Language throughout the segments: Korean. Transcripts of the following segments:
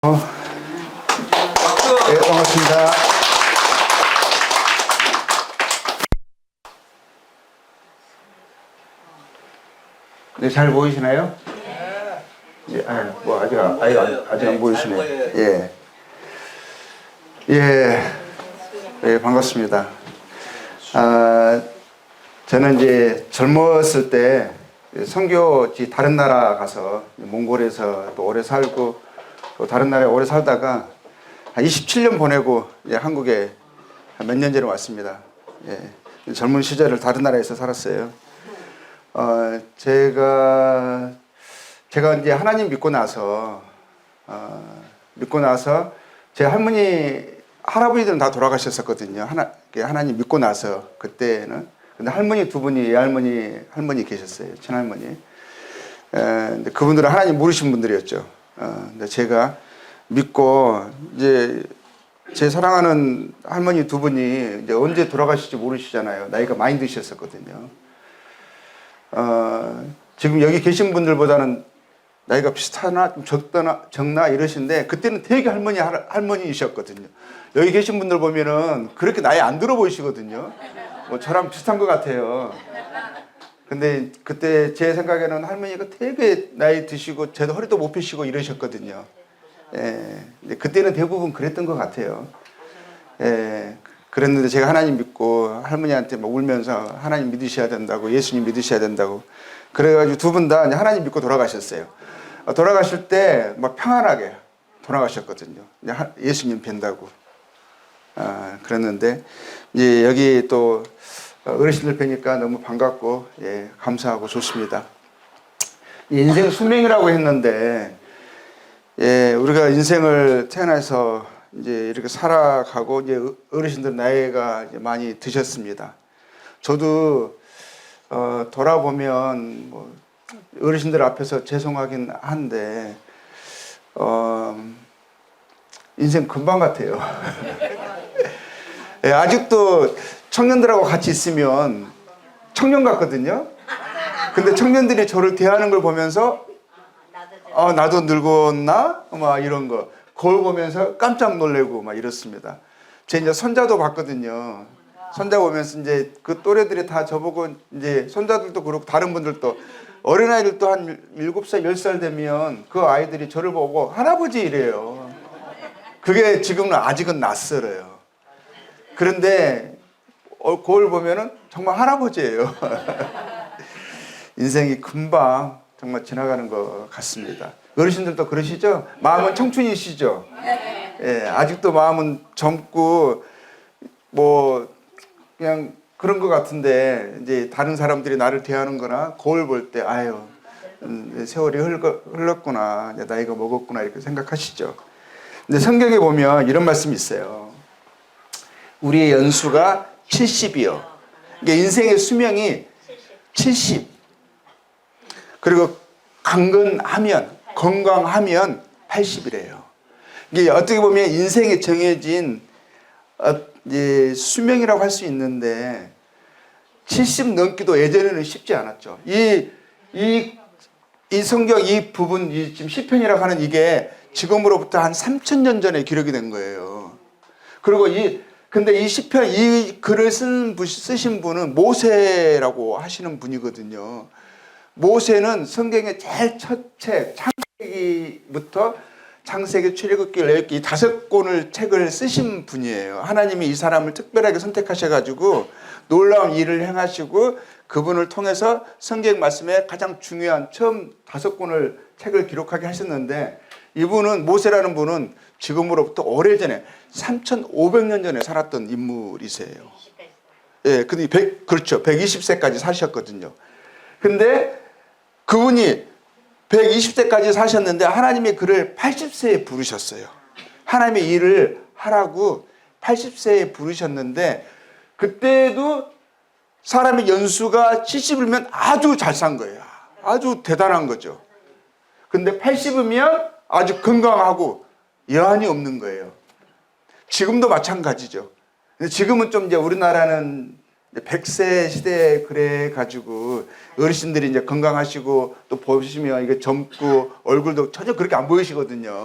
네, 반갑습니다. 네, 잘 보이시나요? 네. 뭐 아직 안 보이시네요. 예. 예. 예, 반갑습니다. 저는 이제 젊었을 때 선교지 다른 나라 가서 몽골에서 또 오래 살고 또 다른 나라에 오래 살다가 한 27년 보내고 한국에 몇 년 전에 왔습니다. 예. 젊은 시절을 다른 나라에서 살았어요. 제가 이제 하나님 믿고 나서 제 할아버지들은 다 돌아가셨었거든요. 하나님 믿고 나서 그때는. 근데 할머니 두 분이 할머니 계셨어요. 친할머니. 근데 그분들은 하나님 모르신 분들이었죠. 근데 제가 믿고 이제 제 사랑하는 할머니 두 분이 이제 언제 돌아가실지 모르시잖아요. 나이가 많이 드셨었거든요. 지금 여기 계신 분들보다는 나이가 비슷하나 좀 적나 이러신데 그때는 되게 할머니이셨거든요. 여기 계신 분들 보면은 그렇게 나이 안 들어 보이시거든요. 뭐 저랑 비슷한 것 같아요. 근데 그때 제 생각에는 할머니가 되게 나이 드시고 저도 허리도 못 펴시고 이러셨거든요. 예, 그때는 대부분 그랬던 것 같아요. 예, 그랬는데 제가 하나님 믿고 할머니한테 막 울면서 하나님 믿으셔야 된다고, 예수님 믿으셔야 된다고. 그래가지고 두 분 다 하나님 믿고 돌아가셨어요. 돌아가실 때 막 평안하게 돌아가셨거든요. 예수님 뵌다고. 그랬는데 이제 여기 또 어르신들 뵈니까 너무 반갑고, 예, 감사하고 좋습니다. 인생 수명이라고 했는데, 예, 우리가 인생을 태어나서 이제 이렇게 살아가고 이제 어르신들 나이가 이제 많이 드셨습니다. 저도 돌아보면 뭐 어르신들 앞에서 죄송하긴 한데 인생 금방 같아요. 예, 아직도 청년들하고 같이 있으면 청년 같거든요. 근데 청년들이 저를 대하는 걸 보면서 나도 늙었나? 막 이런 거. 거울 보면서 깜짝 놀래고 막 이렇습니다. 제 이제 손자도 봤거든요. 손자 보면서 이제 그 또래들이 다 저보고 이제 손자들도 그렇고 다른 분들도 어린아이들도 한 7살, 10살 되면 그 아이들이 저를 보고 할아버지 이래요. 그게 지금은 아직은 낯설어요. 그런데 거울 보면은 정말 할아버지예요. 인생이 금방 정말 지나가는 것 같습니다. 어르신들도 그러시죠? 마음은 청춘이시죠? 예, 아직도 마음은 젊고 뭐 그냥 그런 것 같은데 이제 다른 사람들이 나를 대하는 거나 거울 볼 때 아유 세월이 흘렀구나, 나이가 먹었구나 이렇게 생각하시죠. 근데 성경에 보면 이런 말씀이 있어요. 우리의 연수가 70이요. 그러니까 인생의 수명이 70. 그리고 건강하면 80이래요. 이게 어떻게 보면 인생에 정해진 수명이라고 할 수 있는데 70 넘기도 예전에는 쉽지 않았죠. 이 성경 이 부분 지금 시편이라고 하는 이게 지금으로부터 한 3000년 전에 기록이 된 거예요. 그리고 근데 이 시편 이 글을 쓰신 분은 모세라고 하시는 분이거든요. 모세는 성경의 제일 첫 책, 창세기부터 창세기, 출애굽기, 레위기 5권을 책을 쓰신 분이에요. 하나님이 이 사람을 특별하게 선택하셔가지고 놀라운 일을 행하시고 그분을 통해서 성경 말씀에 가장 중요한 처음 5권을 책을 기록하게 하셨는데 이분은 모세라는 분은 지금으로부터 오래전에 3500년 전에 살았던 인물이세요. 예, 근데 그렇죠. 120세까지 사셨거든요. 근데 그분이 120세까지 사셨는데 하나님이 그를 80세에 부르셨어요. 하나님의 일을 하라고 80세에 부르셨는데 그때도 사람의 연수가 70이면 아주 잘 산 거예요. 아주 대단한 거죠. 근데 80이면 아주 건강하고 여한이 없는 거예요. 지금도 마찬가지죠. 근데 지금은 좀 이제 우리나라는 100세 시대에 그래 가지고 어르신들이 이제 건강하시고 또 보시면 이게 젊고 얼굴도 전혀 그렇게 안 보이시거든요.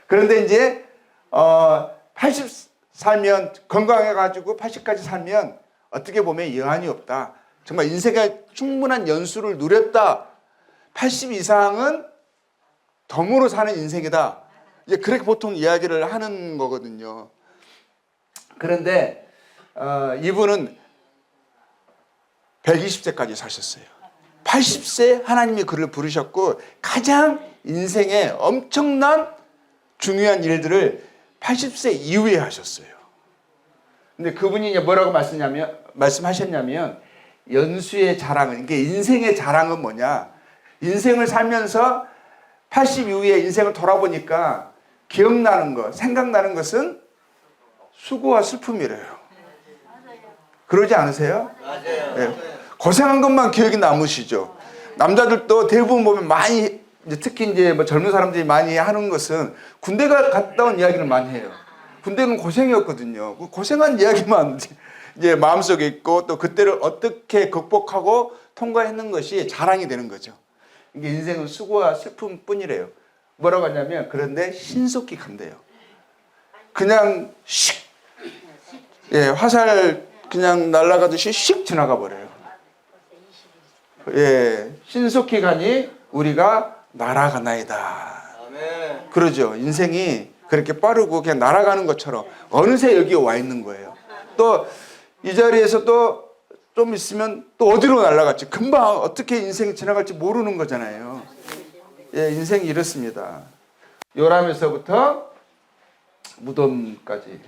그런데 이제 80 살면 건강해가지고 80까지 살면 어떻게 보면 여한이 없다. 정말 인생의 충분한 연수를 누렸다. 80 이상은 덤으로 사는 인생이다. 이제 그렇게 보통 이야기를 하는 거거든요. 그런데 이분은 120세까지 사셨어요. 80세 하나님이 그를 부르셨고 가장 인생에 엄청난 중요한 일들을 80세 이후에 하셨어요. 근데 그분이 이제 뭐라고 말씀하셨냐면 연수의 자랑은, 이게 인생의 자랑은 뭐냐? 인생을 살면서 80 이후에 인생을 돌아보니까 기억나는 것, 생각나는 것은 수고와 슬픔이래요. 그러지 않으세요? 맞아요. 네. 고생한 것만 기억이 남으시죠. 남자들도 대부분 보면 많이, 특히 이제 뭐 젊은 사람들이 많이 하는 것은 군대가 갔다 온 이야기를 많이 해요. 군대는 고생이었거든요. 고생한 이야기만 이제 마음속에 있고 또 그때를 어떻게 극복하고 통과했는 것이 자랑이 되는 거죠. 이게 인생은 수고와 슬픔뿐이래요. 뭐라고 하냐면 그런데 신속히 간대요. 그냥 슉, 예, 화살 그냥 날아가듯이 슉 지나가 버려요. 예, 신속히 가니 우리가 날아가나이다. 아멘. 그러죠. 인생이 그렇게 빠르고 그냥 날아가는 것처럼 어느새 여기에 와 있는 거예요. 또 이 자리에서 또 좀 있으면 또 어디로 날아갈지, 금방 어떻게 인생이 지나갈지 모르는 거잖아요. 예, 인생이 이렇습니다. 요람에서부터 무덤까지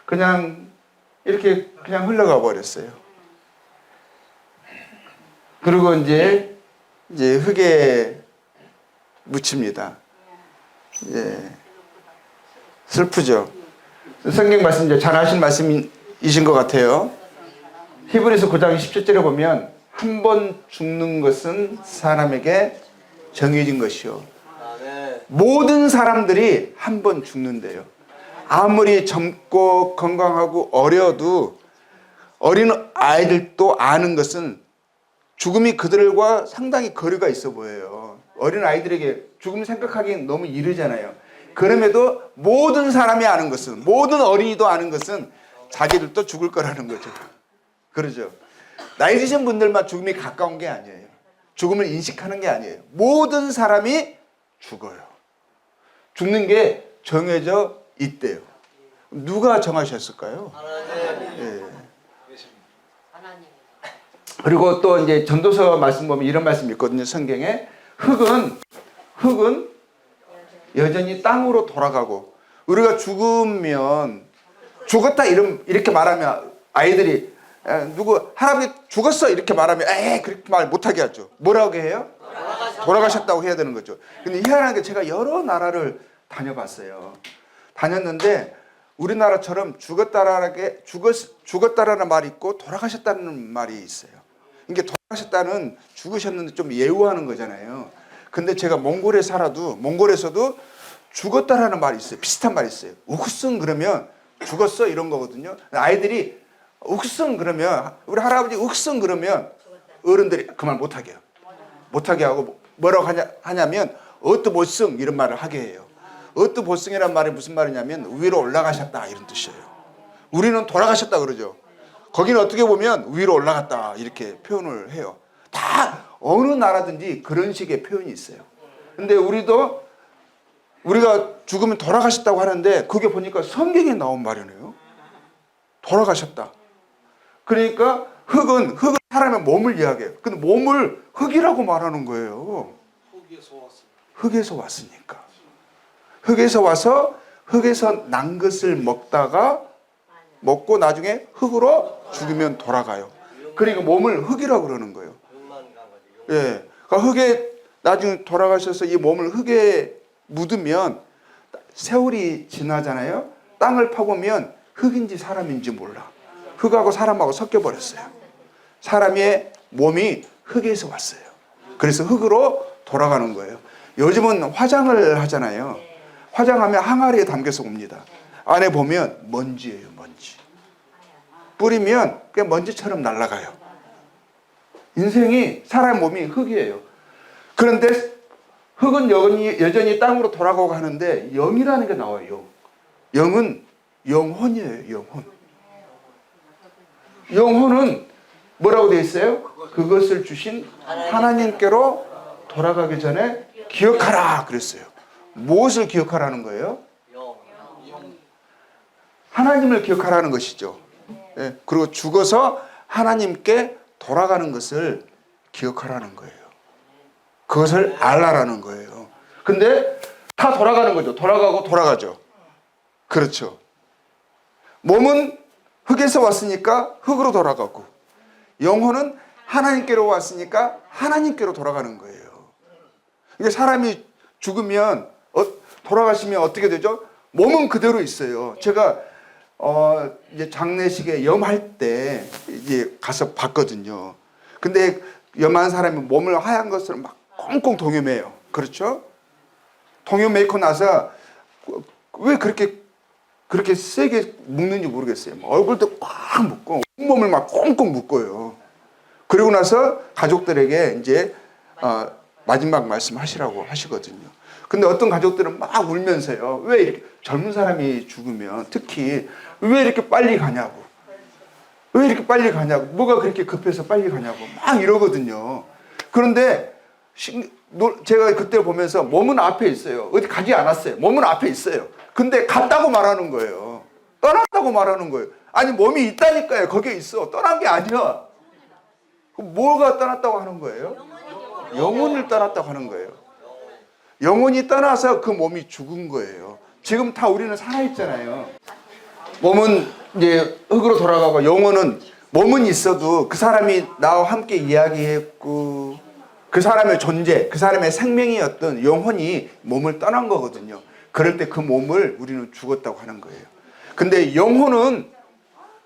그냥 이렇게 그냥 흘러가 버렸어요. 그리고 이제 흙에 묻힙니다. 예, 슬프죠. 성경 말씀 이제 잘 하신 말씀이신 것 같아요. 히브리서 9장 17절에 보면 한 번 죽는 것은 사람에게 정해진 것이요. 아멘. 모든 사람들이 한 번 죽는데요. 아무리 젊고 건강하고 어려도 어린 아이들도 아는 것은 죽음이 그들과 상당히 거리가 있어 보여요. 어린 아이들에게 죽음 생각하기엔 너무 이르잖아요. 그럼에도 모든 사람이 아는 것은, 모든 어린이도 아는 것은 자기들도 죽을 거라는 거죠. 그러죠. 나이 드신 분들만 죽음이 가까운 게 아니에요. 죽음을 인식하는 게 아니에요. 모든 사람이 죽어요. 죽는 게 정해져 있대요. 누가 정하셨을까요? 예. 그리고 또 이제 전도서 말씀 보면 이런 말씀이 있거든요. 성경에 흙은 여전히 땅으로 돌아가고, 우리가 죽으면 죽었다 이렇게 말하면 아이들이 누구 할아버지 죽었어 이렇게 말하면 그렇게 말 못하게 하죠. 뭐라고 해요? 돌아가셨다고 해야 되는 거죠. 근데 희한하게 제가 여러 나라를 다녀봤어요. 다녔는데 우리나라처럼 죽었다라는 말이 있고 돌아가셨다는 말이 있어요. 이게 돌아가셨다는 죽으셨는데 좀 예우하는 거잖아요. 근데 제가 몽골에 살아도 몽골에서도 죽었다라는 말이 있어요. 비슷한 말이 있어요. 욱승 그러면 죽었어 이런 거거든요. 아이들이 욱승 그러면, 우리 할아버지 욱승 그러면 어른들이 그 말 못하게 해요. 못하게 하고 뭐라고 하냐면 어뜨보승 이런 말을 하게 해요. 어뜨보승이란 말이 무슨 말이냐면 위로 올라가셨다 이런 뜻이에요. 우리는 돌아가셨다 그러죠. 거기는 어떻게 보면 위로 올라갔다 이렇게 표현을 해요. 다 어느 나라든지 그런 식의 표현이 있어요. 근데 우리가 죽으면 돌아가셨다고 하는데 그게 보니까 성경에 나온 말이네요. 돌아가셨다. 그러니까 흙은 사람의 몸을 이야기해요. 근데 몸을 흙이라고 말하는 거예요. 흙에서 왔으니까. 흙에서 와서 흙에서 난 것을 먹고 나중에 흙으로 죽으면 돌아가요. 그러니까 몸을 흙이라고 그러는 거예요. 예. 그러니까 흙에 나중에 돌아가셔서 이 몸을 흙에 묻으면 세월이 지나잖아요. 땅을 파보면 흙인지 사람인지 몰라. 흙하고 사람하고 섞여버렸어요. 사람의 몸이 흙에서 왔어요. 그래서 흙으로 돌아가는 거예요. 요즘은 화장을 하잖아요. 화장하면 항아리에 담겨서 옵니다. 안에 보면 먼지예요, 먼지. 뿌리면 그냥 먼지처럼 날아가요. 인생이 사람 몸이 흙이에요. 그런데 흙은 여전히 땅으로 돌아가고 하는데 영이라는 게 나와요. 영은 영혼이에요. 영혼. 영혼은 뭐라고 되어 있어요? 그것을 주신 하나님께로 돌아가기 전에 기억하라 그랬어요. 무엇을 기억하라는 거예요? 하나님을 기억하라는 것이죠. 예, 그리고 죽어서 하나님께 돌아가는 것을 기억하라는 거예요. 그것을 알라라는 거예요. 근데 다 돌아가는 거죠. 돌아가고 돌아가죠. 그렇죠. 몸은 흙에서 왔으니까 흙으로 돌아가고, 영혼은 하나님께로 왔으니까 하나님께로 돌아가는 거예요. 이게 사람이 죽으면 돌아가시면 어떻게 되죠? 몸은 그대로 있어요. 제가 이제 장례식에 염할 때 이제 가서 봤거든요. 근데 염한 사람이 몸을 하얀 것을 막 꽁꽁 동여매요. 그렇죠? 동여매고 나서 왜 그렇게 세게 묶는지 모르겠어요. 얼굴도 꽉 묶고 온몸을 막 꽁꽁 묶어요. 그리고 나서 가족들에게 이제 마지막 말씀 하시라고 하시거든요. 근데 어떤 가족들은 막 울면서요. 왜 이렇게 젊은 사람이 죽으면 특히 왜 이렇게 빨리 가냐고. 왜 이렇게 빨리 가냐고. 뭐가 그렇게 급해서 빨리 가냐고. 막 이러거든요. 그런데 제가 그때 보면서 몸은 앞에 있어요. 어디 가지 않았어요. 몸은 앞에 있어요. 근데 갔다고 말하는 거예요. 떠났다고 말하는 거예요. 아니 몸이 있다니까요. 거기에 있어. 떠난 게 아니야. 뭐가 떠났다고 하는 거예요? 영혼을 떠났다고 하는 거예요. 영혼이 떠나서 그 몸이 죽은 거예요. 지금 다 우리는 살아있잖아요. 몸은 이제 흙으로 돌아가고 영혼은 몸은 있어도 그 사람이 나와 함께 이야기했고 그 사람의 존재, 그 사람의 생명이었던 영혼이 몸을 떠난 거거든요. 그럴 때 그 몸을 우리는 죽었다고 하는 거예요. 근데 영혼은,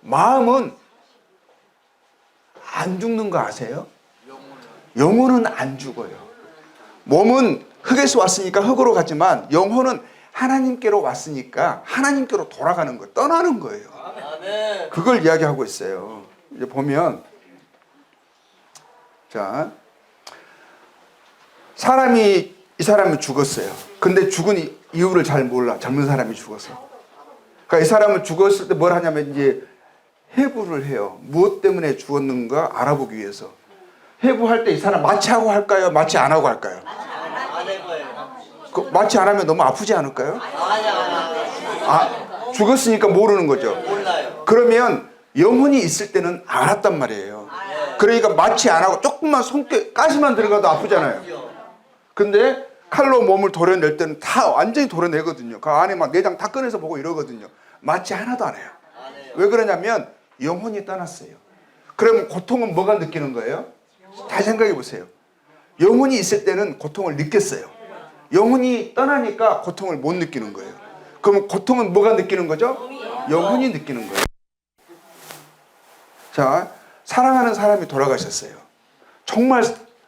마음은 안 죽는 거 아세요? 영혼은 안 죽어요. 몸은 흙에서 왔으니까 흙으로 가지만 영혼은 하나님께로 왔으니까 하나님께로 돌아가는 거예요. 떠나는 거예요. 그걸 이야기하고 있어요. 이제 보면, 자, 이 사람이 죽었어요. 근데 죽은 이유를 잘 몰라. 젊은 사람이 죽어서. 그러니까 이 사람은 죽었을 때 뭘 하냐면 이제 해부를 해요. 무엇 때문에 죽었는가 알아보기 위해서. 해부할 때 이 사람 마취하고 할까요? 마취 안 하고 할까요? 마취 안 하면 너무 아프지 않을까요? 죽었으니까 모르는 거죠. 그러면 영혼이 있을 때는 알았단 말이에요. 그러니까 마취 안 하고 조금만 가시만 들어가도 아프잖아요. 근데 칼로 몸을 도려낼 때는 다 완전히 도려내거든요. 그 안에 막 내장 다 꺼내서 보고 이러거든요. 마취 하나도 안 해요. 왜 그러냐면 영혼이 떠났어요. 그러면 고통은 뭐가 느끼는 거예요? 다시 생각해 보세요. 영혼이 있을 때는 고통을 느꼈어요. 영혼이 떠나니까 고통을 못 느끼는 거예요. 그럼 고통은 뭐가 느끼는 거죠? 영혼이 느끼는 거예요. 자, 사랑하는 사람이 돌아가셨어요. 정말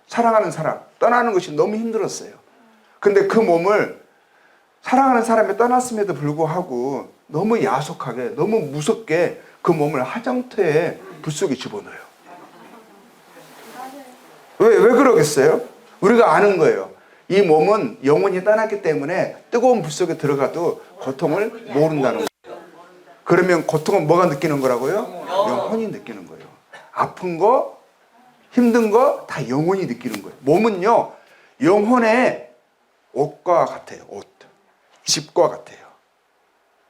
사랑하는 사람, 떠나는 것이 너무 힘들었어요. 근데 그 몸을 사랑하는 사람이 떠났음에도 불구하고 너무 야속하게, 너무 무섭게 그 몸을 화장터에 불 속에 집어넣어요. 왜 그러겠어요? 우리가 아는 거예요. 이 몸은 영혼이 떠났기 때문에 뜨거운 불 속에 들어가도 고통을 모른다는 거예요. 그러면 고통은 뭐가 느끼는 거라고요? 영혼이 느끼는 거예요. 아픈 거, 힘든 거 다 영혼이 느끼는 거예요. 몸은요, 영혼의 옷과 같아요. 옷. 집과 같아요.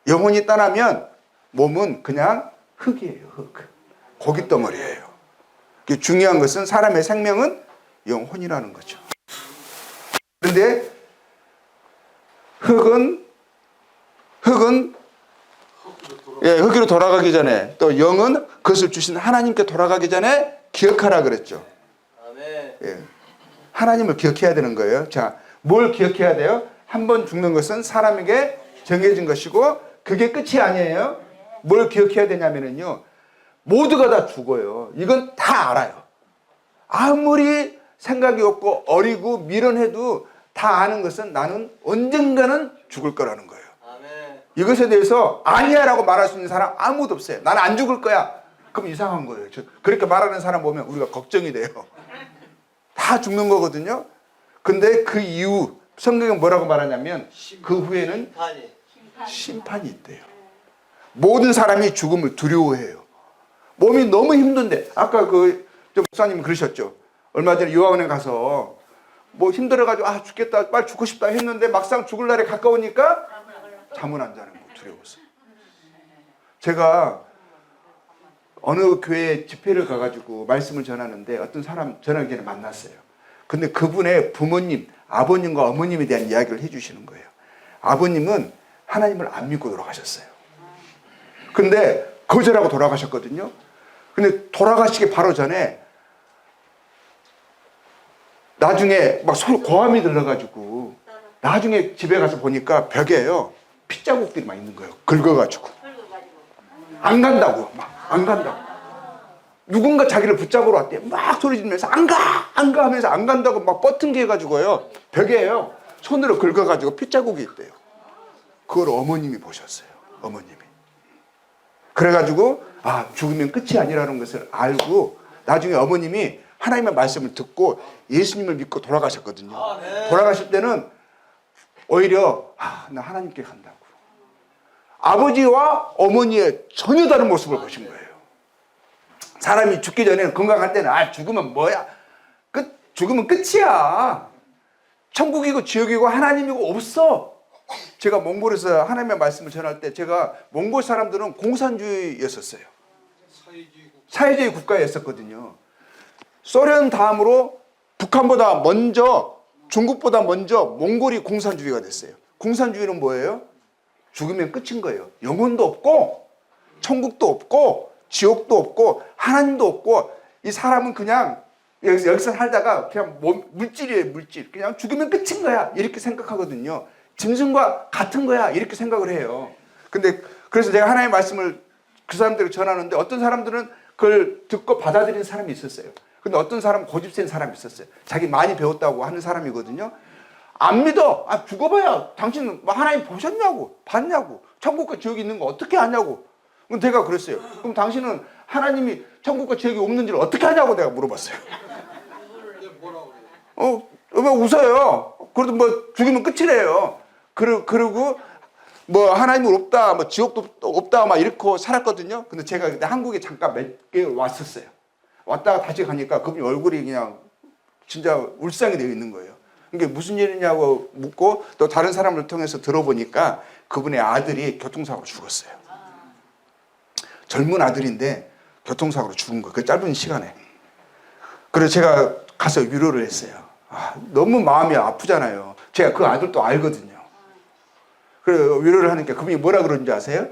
영혼이 떠나면 몸은 그냥 흙이에요. 흙. 고깃덩어리예요. 중요한 것은 사람의 생명은 영혼이라는 거죠. 그런데 흙은 흙으로 돌아가기 전에, 또 영은 그것을 주신 하나님께 돌아가기 전에 기억하라 그랬죠. 예. 하나님을 기억해야 되는 거예요. 자, 뭘 기억해야 돼요? 한 번 죽는 것은 사람에게 정해진 것이고 그게 끝이 아니에요. 뭘 기억해야 되냐면요, 모두가 다 죽어요. 이건 다 알아요. 아무리 생각이 없고 어리고 미련해도 다 아는 것은 나는 언젠가는 죽을 거라는 거예요. 이것에 대해서 아니야 라고 말할 수 있는 사람 아무도 없어요. 나는 안 죽을 거야. 그럼 이상한 거예요. 그렇게 말하는 사람 보면 우리가 걱정이 돼요. 다 죽는 거거든요. 근데 그 이유, 성경에 뭐라고 말하냐면 그 후에는 심판이 있대요. 모든 사람이 죽음을 두려워해요. 몸이 너무 힘든데, 아까 목사님이 그러셨죠. 얼마 전에 요양원에 가서 뭐 힘들어가지고 아 죽겠다, 빨리 죽고 싶다 했는데 막상 죽을 날에 가까우니까 잠은 안 자는 거 두려워서. 제가 어느 교회 집회를 가가지고 말씀을 전하는데 어떤 사람 전하기 전에 만났어요. 근데 그분의 부모님, 아버님과 어머님에 대한 이야기를 해주시는 거예요. 아버님은 하나님을 안 믿고 돌아가셨어요. 근데 거절하고 돌아가셨거든요. 근데 돌아가시기 바로 전에 나중에 막 고함이 들려가지고 나중에 집에 가서 보니까 벽에요 핏자국들이 막 있는 거예요. 긁어가지고 안 간다고, 막 안 간다고. 누군가 자기를 붙잡으러 왔대. 막 소리 지르면서 안 가 하면서 안 간다고 막 뻗팅기 해가지고요 벽에요 손으로 긁어가지고 핏자국이 있대요. 그걸 어머님이 보셨어요. 어머님이. 그래가지고 아 죽으면 끝이 아니라는 것을 알고 나중에 어머님이 하나님의 말씀을 듣고 예수님을 믿고 돌아가셨거든요. 돌아가실 때는 오히려 나 하나님께 간다고. 아버지와 어머니의 전혀 다른 모습을 보신 거예요. 사람이 죽기 전에는 건강할 때는 죽으면 뭐야? 죽으면 끝이야. 천국이고 지옥이고 하나님이고 없어. 제가 몽골에서 하나님의 말씀을 전할 때 제가 몽골 사람들은 공산주의였었어요. 사회주의 국가였었거든요. 소련 다음으로 북한보다 먼저, 중국보다 먼저 몽골이 공산주의가 됐어요. 공산주의는 뭐예요? 죽으면 끝인 거예요. 영혼도 없고 천국도 없고 지옥도 없고 하나님도 없고 이 사람은 그냥 여기서 살다가 그냥 물질이에요. 물질. 그냥 죽으면 끝인 거야 이렇게 생각하거든요. 짐승과 같은 거야 이렇게 생각을 해요. 근데 그래서 제가 하나님의 말씀을 그 사람들에게 전하는데 어떤 사람들은 그걸 듣고 받아들이는 사람이 있었어요. 근데 어떤 사람은 고집센 사람이 있었어요. 자기 많이 배웠다고 하는 사람이거든요. 안 믿어. 죽어봐야 당신은 하나님 보셨냐고, 봤냐고, 천국과 지옥이 있는 거 어떻게 아냐고. 그럼 내가 그랬어요. 그럼 당신은 하나님이 천국과 지옥이 없는지를 어떻게 아냐고 내가 물어봤어요. 왜 웃어요? 그래도 뭐 죽이면 끝이래요. 그리고 뭐 하나님은 없다, 뭐 지옥도 없다, 막 이렇게 살았거든요. 근데 제가 그때 한국에 잠깐 몇 개월 왔었어요. 왔다가 다시 가니까 그분이 얼굴이 그냥 진짜 울상이 되어 있는 거예요. 이게 무슨 일이냐고 묻고 또 다른 사람을 통해서 들어보니까 그분의 아들이 교통사고로 죽었어요. 젊은 아들인데 교통사고로 죽은 거예요. 그 짧은 시간에. 그래서 제가 가서 위로를 했어요. 너무 마음이 아프잖아요. 제가 그 아들도 알거든요. 그래서 위로를 하니까 그분이 뭐라 그러는지 아세요?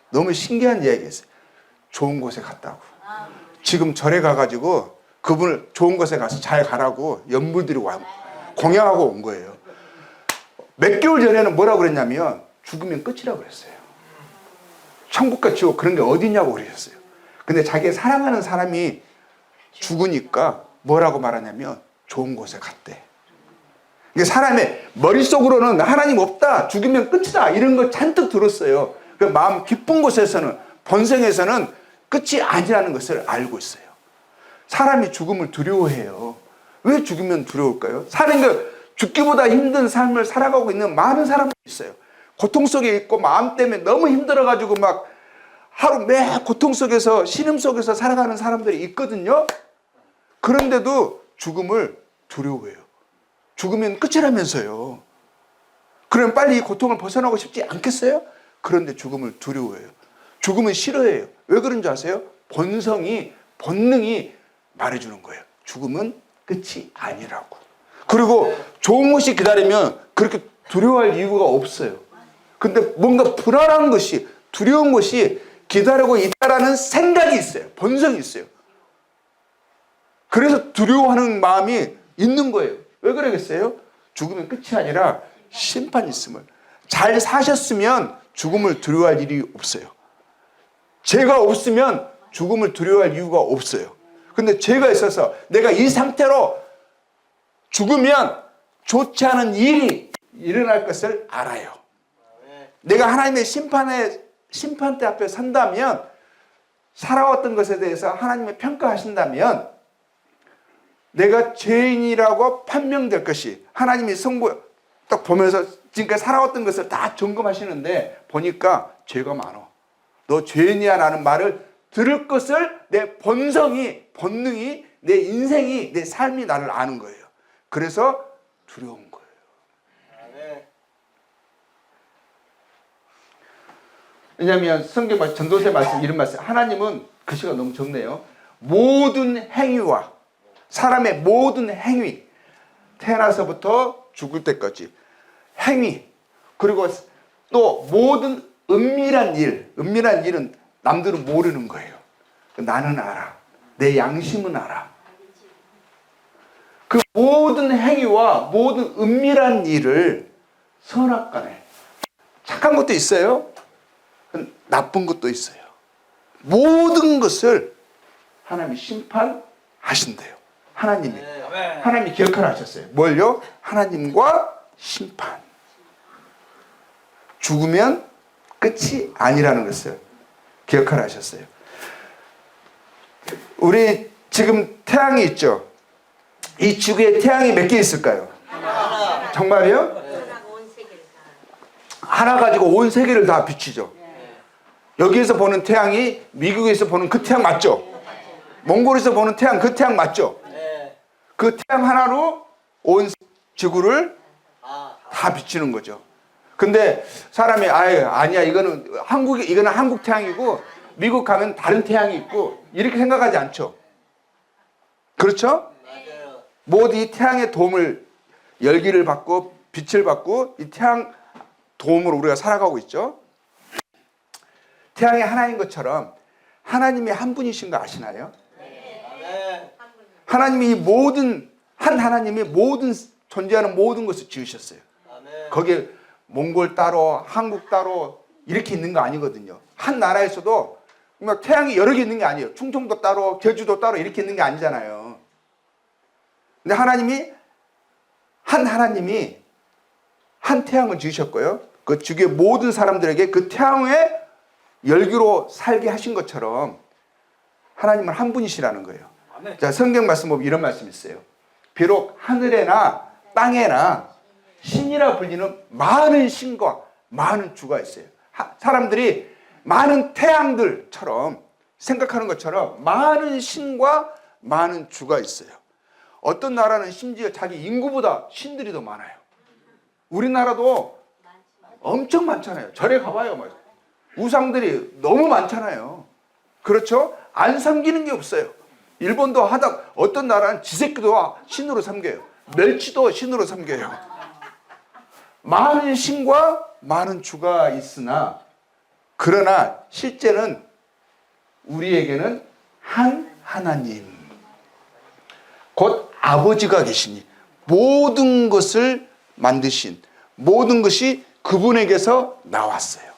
너무 신기한 이야기였어요. 좋은 곳에 갔다고. 지금 절에 가가지고 그분을 좋은 곳에 가서 잘 가라고 연물드리고 공양하고 온 거예요. 몇 개월 전에는 뭐라고 그랬냐면 죽으면 끝이라고 그랬어요. 천국과 지옥 그런 게 어디냐고 그러셨어요. 근데 자기 사랑하는 사람이 죽으니까 뭐라고 말하냐면 좋은 곳에 갔대. 이게 사람의 머릿속으로는 하나님 없다, 죽으면 끝이다 이런 걸 잔뜩 들었어요. 그 마음 깊은 곳에서는 본성에서는 끝이 아니라는 것을 알고 있어요. 사람이 죽음을 두려워해요. 왜 죽으면 두려울까요? 사는 게 죽기보다 힘든 삶을 살아가고 있는 많은 사람들이 있어요. 고통 속에 있고 마음 때문에 너무 힘들어가지고 막 하루 매 고통 속에서 신음 속에서 살아가는 사람들이 있거든요. 그런데도 죽음을 두려워해요. 죽으면 끝이라면서요. 그럼 빨리 이 고통을 벗어나고 싶지 않겠어요? 그런데 죽음을 두려워해요. 죽음은 싫어해요. 왜 그런지 아세요? 본능이 말해주는 거예요. 죽음은 끝이 아니라고. 그리고 좋은 것이 기다리면 그렇게 두려워할 이유가 없어요. 근데 뭔가 불안한 것이, 두려운 것이 기다리고 있다라는 생각이 있어요. 본성이 있어요. 그래서 두려워하는 마음이 있는 거예요. 왜 그러겠어요? 죽으면 끝이 아니라 심판이 있음을. 잘 사셨으면 죽음을 두려워할 일이 없어요. 죄가 없으면 죽음을 두려워할 이유가 없어요. 근데 죄가 있어서 내가 이 상태로 죽으면 좋지 않은 일이 일어날 것을 알아요. 내가 하나님의 심판대 앞에 선다면, 살아왔던 것에 대해서 하나님의 평가하신다면 내가 죄인이라고 판명될 것이, 하나님이 성부 딱 보면서 지금까지 살아왔던 것을 다 점검하시는데 보니까 죄가 많어. 너 죄인이야 라는 말을 들을 것을 내 본성이, 본능이, 내 인생이, 내 삶이 나를 아는 거예요. 그래서 두려운 거예요. 왜냐하면 성경 말씀, 전도서 말씀, 이런 말씀, 하나님은 글씨가 너무 적네요. 모든 행위와 사람의 모든 행위, 태어나서부터 죽을 때까지 행위, 그리고 또 모든 은밀한 일, 은밀한 일은 남들은 모르는 거예요. 나는 알아. 내 양심은 알아. 그 모든 행위와 모든 은밀한 일을 선악간에, 착한 것도 있어요. 나쁜 것도 있어요. 모든 것을 하나님이 심판하신대요. 하나님이 기억하라 하셨어요. 뭘요? 하나님과 심판. 죽으면 끝이 아니라는 것을 기억하라 하셨어요. 우리 지금 태양이 있죠? 이 지구에 태양이 몇 개 있을까요? 하나. 정말요? 하나 가지고 온 세계를 다 비추죠. 여기에서 보는 태양이 미국에서 보는 그 태양 맞죠? 몽골에서 보는 태양, 그 태양 맞죠? 그 태양 하나로 온 지구를 다 비추는 거죠. 근데 사람이 아니야, 이거는 한국 태양이고 미국 가면 다른 태양이 있고 이렇게 생각하지 않죠. 그렇죠? 모두 이 태양의 도움을, 열기를 받고 빛을 받고 이 태양 도움으로 우리가 살아가고 있죠. 태양이 하나인 것처럼 하나님이 한 분이신 거 아시나요? 하나님이 하나님이 모든 존재하는 모든 것을 지으셨어요. 거기에 몽골 따로, 한국 따로 이렇게 있는 거 아니거든요. 한 나라에서도 태양이 여러 개 있는 게 아니에요. 충청도 따로, 제주도 따로 이렇게 있는 게 아니잖아요. 근데 하나님이 한 태양을 지으셨고요. 그 주위의 모든 사람들에게 그 태양의 열기로 살게 하신 것처럼 하나님은 한 분이시라는 거예요. 자, 성경 말씀 보면 이런 말씀이 있어요. 비록 하늘에나 땅에나 신이라 불리는 많은 신과 많은 주가 있어요. 사람들이 많은 태양들처럼 생각하는 것처럼 많은 신과 많은 주가 있어요. 어떤 나라는 심지어 자기 인구보다 신들이 더 많아요. 우리나라도 엄청 많잖아요. 절에 가봐요. 우상들이 너무 많잖아요. 그렇죠? 안 섬기는 게 없어요. 일본도 어떤 나라는 지새끼도 신으로 섬겨요. 멸치도 신으로 섬겨요. 많은 신과 많은 주가 있으나, 그러나 실제는 우리에게는 한 하나님, 곧 아버지가 계시니 모든 것을 만드신, 모든 것이 그분에게서 나왔어요.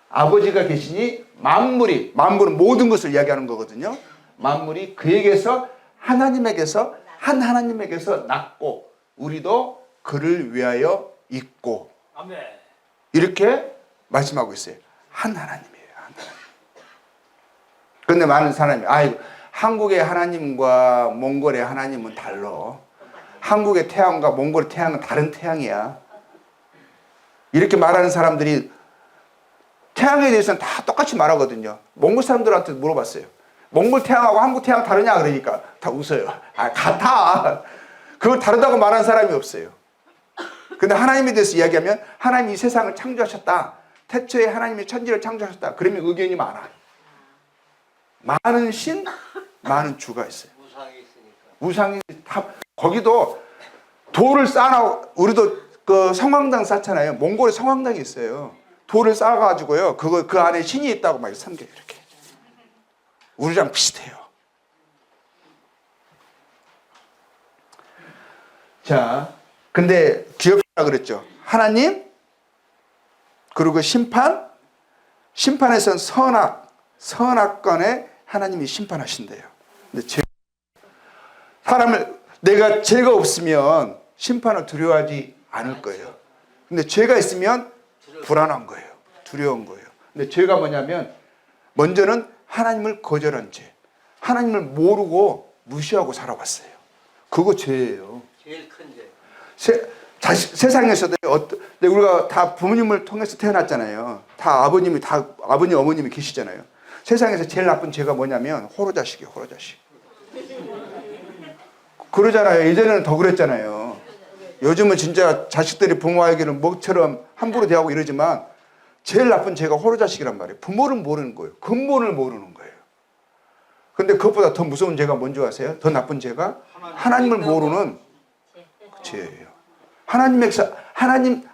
아버지가 계시니 만물은 모든 것을 이야기하는 거거든요. 만물이 그에게서, 하나님에게서, 한 하나님에게서 났고 우리도 그를 위하여 있고, 아멘. 이렇게 말씀하고 있어요. 한 하나님이에요. 한 하나님. 그런데 많은 사람이 한국의 하나님과 몽골의 하나님은 달라. 한국의 태양과 몽골의 태양은 다른 태양이야. 이렇게 말하는 사람들이 태양에 대해서는 다 똑같이 말하거든요. 몽골 사람들한테 물어봤어요. 몽골 태양하고 한국 태양 다르냐? 그러니까 다 웃어요. 같아. 그걸 다르다고 말하는 사람이 없어요. 근데 하나님에 대해서 이야기하면 하나님이 이 세상을 창조하셨다. 태초에 하나님이 천지를 창조하셨다. 그러면 의견이 많아. 많은 신, 많은 주가 있어요. 우상이 다, 거기도 돌을 쌓아놓고, 우리도 그 성황당 쌓잖아요. 몽골에 성황당이 있어요. 돌을 쌓아가지고요. 그 안에 신이 있다고 막 섬겨요. 이렇게. 우리랑 비슷해요. 자, 근데 기억하라 그랬죠. 하나님, 그리고 심판에서는 선악간에 하나님이 심판하신대요. 근데 내가 죄가 없으면 심판을 두려워하지 않을 거예요. 근데 죄가 있으면 불안한 거예요. 두려운 거예요. 근데 죄가 뭐냐면, 먼저는 하나님을 거절한 죄. 하나님을 모르고 무시하고 살아왔어요. 그거 죄예요. 제일 큰 죄. 세상에서도 우리가 다 부모님을 통해서 태어났잖아요. 다 아버님, 어머님이 계시잖아요. 세상에서 제일 나쁜 죄가 뭐냐면 호로자식이에요. 호로자식. 그러잖아요. 예전에는 더 그랬잖아요. 요즘은 진짜 자식들이 부모에게는 먹처럼 함부로 대하고 이러지만 제일 나쁜 죄가 호로자식이란 말이에요. 부모를 모르는 거예요. 근본을 모르는 거예요. 근데 그것보다 더 무서운 죄가 뭔지 아세요? 더 나쁜 죄가 하나님을 모르는 죄예요. 하나님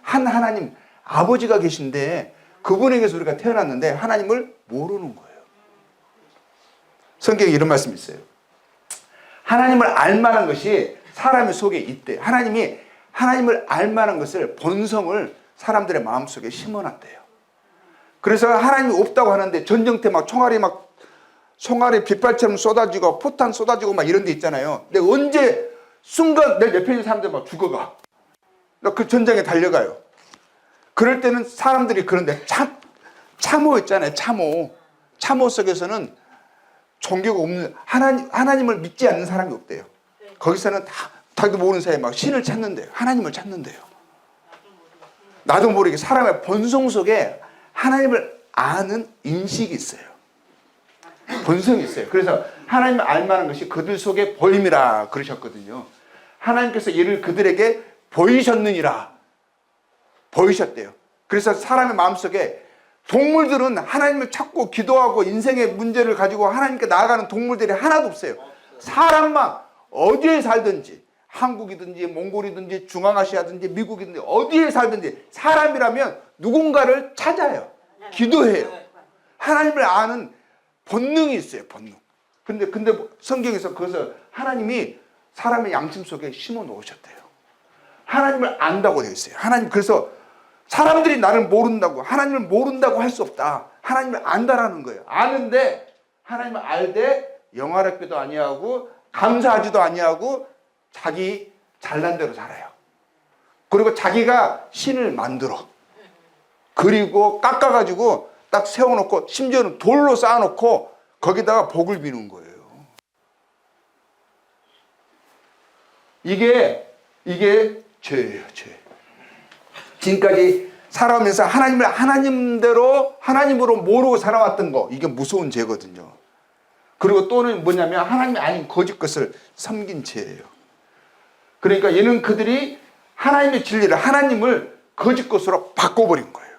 아버지가 계신데 그분에게서 우리가 태어났는데 하나님을 모르는 거예요. 성경에 이런 말씀이 있어요. 하나님을 알 만한 것이 사람의 속에 있대. 하나님을 알 만한 것을, 본성을 사람들의 마음속에 심어놨대요. 그래서 하나님이 없다고 하는데 전쟁 때 막 총알이 빗발처럼 쏟아지고 포탄 쏟아지고 막 이런 데 있잖아요. 근데 언제 순간 내 옆에 있는 사람들 막 죽어가. 그 전쟁에 달려가요. 그럴 때는 사람들이 그런데 참호 있잖아요. 참호 속에서는 종교가 없는, 하나님을 믿지 않는 사람이 없대요. 거기서는 자기도 모르는 사이에 막 신을 찾는데요. 하나님을 찾는데요. 나도 모르게 사람의 본성 속에 하나님을 아는 인식이 있어요. 본성이 있어요. 그래서 하나님을 알 만한 것이 그들 속에 보임이라 그러셨거든요. 하나님께서 이를 그들에게 보이셨느니라. 보이셨대요. 그래서 사람의 마음속에 동물들은 하나님을 찾고 기도하고 인생의 문제를 가지고 하나님께 나아가는 동물들이 하나도 없어요. 사람만 어디에 살든지, 한국이든지 몽골이든지 중앙아시아든지 미국이든지 어디에 살든지 사람이라면 누군가를 찾아요. 기도해요. 하나님을 아는 본능이 있어요. 본능. 근데 성경에서 그것을 하나님이 사람의 양심 속에 심어 놓으셨대요. 하나님을 안다고 되어 있어요. 그래서 사람들이 나를 모른다고, 하나님을 모른다고 할 수 없다. 하나님을 안다라는 거예요. 아는데 하나님을 알되 영화롭게도 아니하고 감사하지도 아니하고 자기 잘난 대로 살아요. 그리고 자기가 신을 만들어. 그리고 깎아가지고 딱 세워놓고 심지어는 돌로 쌓아놓고 거기다가 복을 비는 거예요. 이게 죄예요, 죄. 지금까지 살아오면서 하나님을 하나님으로 모르고 살아왔던 거, 이게 무서운 죄거든요. 그리고 또는 뭐냐면 하나님이 아닌 거짓 것을 섬긴 죄예요. 그러니까 얘는 그들이 하나님의 진리를, 하나님을 거짓 것으로 바꿔버린 거예요.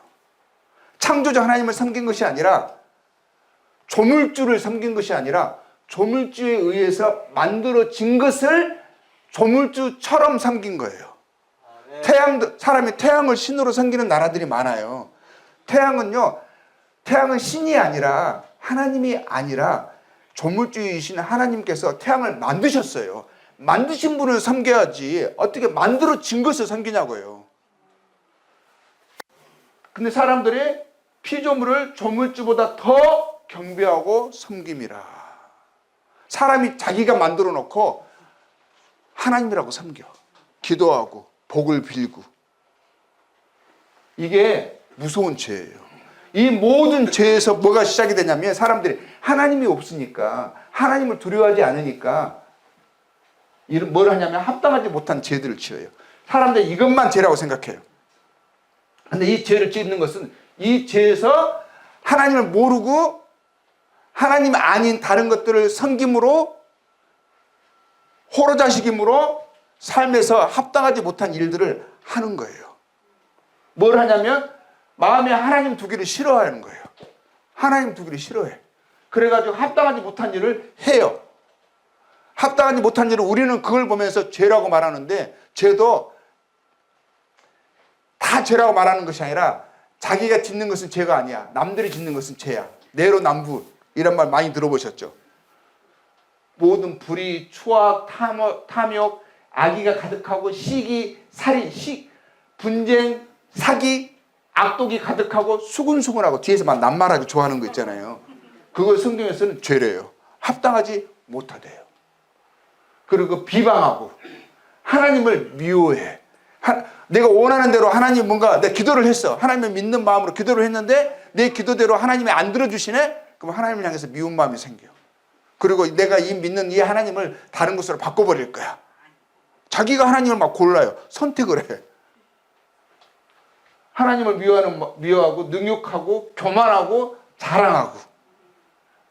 창조자 하나님을 섬긴 것이 아니라, 조물주를 섬긴 것이 아니라 조물주에 의해서 만들어진 것을 조물주처럼 섬긴 거예요. 사람이 태양을 신으로 섬기는 나라들이 많아요. 태양은 신이 아니라, 하나님이 아니라 조물주이신 하나님께서 태양을 만드셨어요. 만드신 분을 섬겨야지 어떻게 만들어진 것을 섬기냐고요. 근데 사람들이 피조물을 조물주보다 더 경배하고 섬김이라. 사람이 자기가 만들어 놓고 하나님이라고 섬겨. 기도하고 복을 빌고. 이게 무서운 죄예요. 이 모든 죄에서 뭐가 시작이 되냐면 사람들이 하나님이 없으니까, 하나님을 두려워하지 않으니까 뭘 하냐면 합당하지 못한 죄들을 지어요. 사람들이 이것만 죄라고 생각해요. 근데 이 죄를 짓는 것은 이 죄에서 하나님을 모르고 하나님 아닌 다른 것들을 섬김으로, 호로자식임으로 삶에서 합당하지 못한 일들을 하는 거예요. 뭘 하냐면 마음에 하나님 두기를 싫어하는 거예요. 하나님 두기를 싫어해. 그래가지고 합당하지 못한 일을 해요. 합당하지 못한 일을 우리는 그걸 보면서 죄라고 말하는데, 죄도 다 죄라고 말하는 것이 아니라 자기가 짓는 것은 죄가 아니야. 남들이 짓는 것은 죄야. 내로남불 이런 말 많이 들어보셨죠? 모든 불의, 추악, 탐욕, 악의가 가득하고 시기, 살인, 분쟁, 사기, 악독이 가득하고 수근수근하고 뒤에서 막 낱말하기 좋아하는 거 있잖아요. 그걸 성경에서는 죄래요. 합당하지 못하대요. 그리고 비방하고 하나님을 미워해. 내가 원하는 대로 하나님 뭔가 내 기도를 했어. 하나님을 믿는 마음으로 기도를 했는데 내 기도대로 하나님이 안 들어주시네? 그럼 하나님을 향해서 미운 마음이 생겨. 그리고 내가 믿는 이 하나님을 다른 것으로 바꿔버릴 거야. 자기가 하나님을 막 골라요. 선택을 해. 하나님을 미워하고 능욕하고 교만하고 자랑하고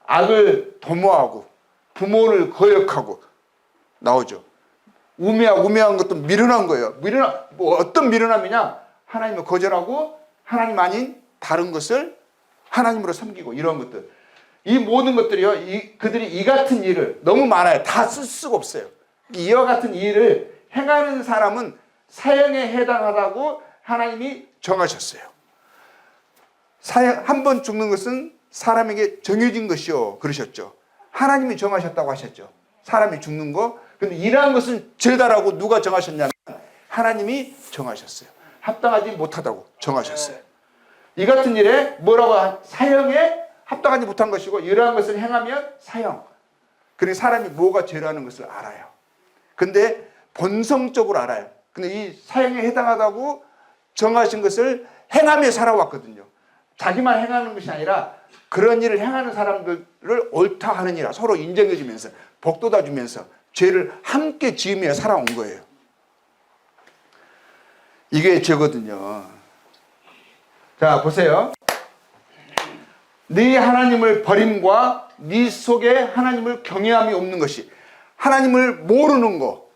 악을 도모하고 부모를 거역하고 나오죠. 우매한 것도 미련한 거예요. 뭐 어떤 미련함이냐? 하나님을 거절하고 하나님 아닌 다른 것을 하나님으로 섬기고 이런 것들. 이 모든 것들이요. 그들이 이 같은 일을 너무 많아요. 다 쓸 수가 없어요. 이와 같은 일을 행하는 사람은 사형에 해당하다고 하나님이 정하셨어요. 사형 한 번 죽는 것은 사람에게 정해진 것이요 그러셨죠. 하나님이 정하셨다고 하셨죠. 사람이 죽는 거. 근데 이러한 것은 죄다라고 누가 정하셨냐면 하나님이 정하셨어요. 합당하지 못하다고 정하셨어요. 이 같은 일에 뭐라고 사형에 합당하지 못한 것이고 이러한 것을 행하면 사형. 그러니 사람이 뭐가 죄라는 것을 알아요. 근데 본성적으로 알아요. 근데 이 사형에 해당하다고 정하신 것을 행하며 살아왔거든요. 자기만 행하는 것이 아니라 그런 일을 행하는 사람들을 옳다 하느니라 서로 인정해 주면서 복돋아 주면서 죄를 함께 지으며 살아온 거예요. 이게 죄거든요. 자, 보세요. 네 하나님을 버림과 네 속에 하나님을 경외함이 없는 것이, 하나님을 모르는 거,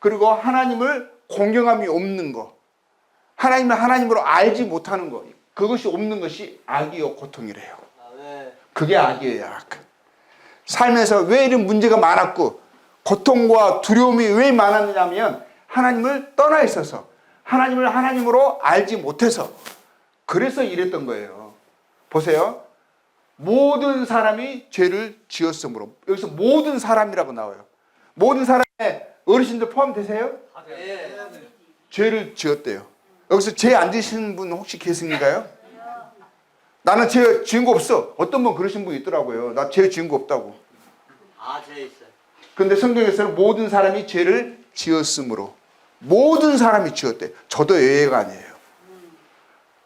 그리고 하나님을 공경함이 없는 거, 하나님을 하나님으로 알지 못하는 거, 그것이 없는 것이 악이요 고통이래요. 그게 악이에요. 악. 삶에서 왜 이런 문제가 많았고 고통과 두려움이 왜 많았느냐면 하나님을 떠나 있어서, 하나님을 하나님으로 알지 못해서, 그래서 이랬던 거예요. 보세요. 모든 사람이 죄를 지었으므로. 여기서 모든 사람이라고 나와요. 모든 사람의 어르신들 포함되세요? 네. 죄를 지었대요. 여기서 죄 안 지신 분 혹시 계신가요? 나는 죄 지은 거 없어. 어떤 분 그러신 분이 있더라고요. 나 죄 지은 거 없다고. 죄 있어요. 근데 성경에서는 모든 사람이 죄를 지었으므로. 모든 사람이 지었대. 저도 예외가 아니에요.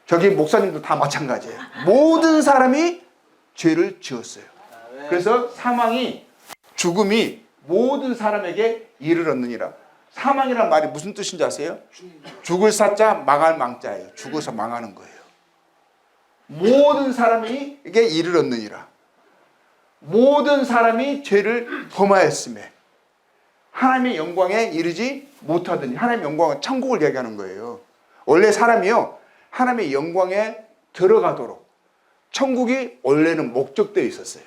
저기 목사님도 다 마찬가지예요. 모든 사람이 죄를 지었어요. 그래서 사망이, 죽음이 모든 사람에게 이르렀느니라. 사망이란 말이 무슨 뜻인지 아세요? 죽을 사자 망할 망자예요. 죽어서 망하는 거예요. 모든 사람에게 이르렀느니라. 모든 사람이 죄를 범하였음에 하나님의 영광에 이르지 못하더니, 하나님의 영광은 천국을 얘기하는 거예요. 원래 사람이요 하나님의 영광에 들어가도록 천국이 원래는 목적되어 있었어요.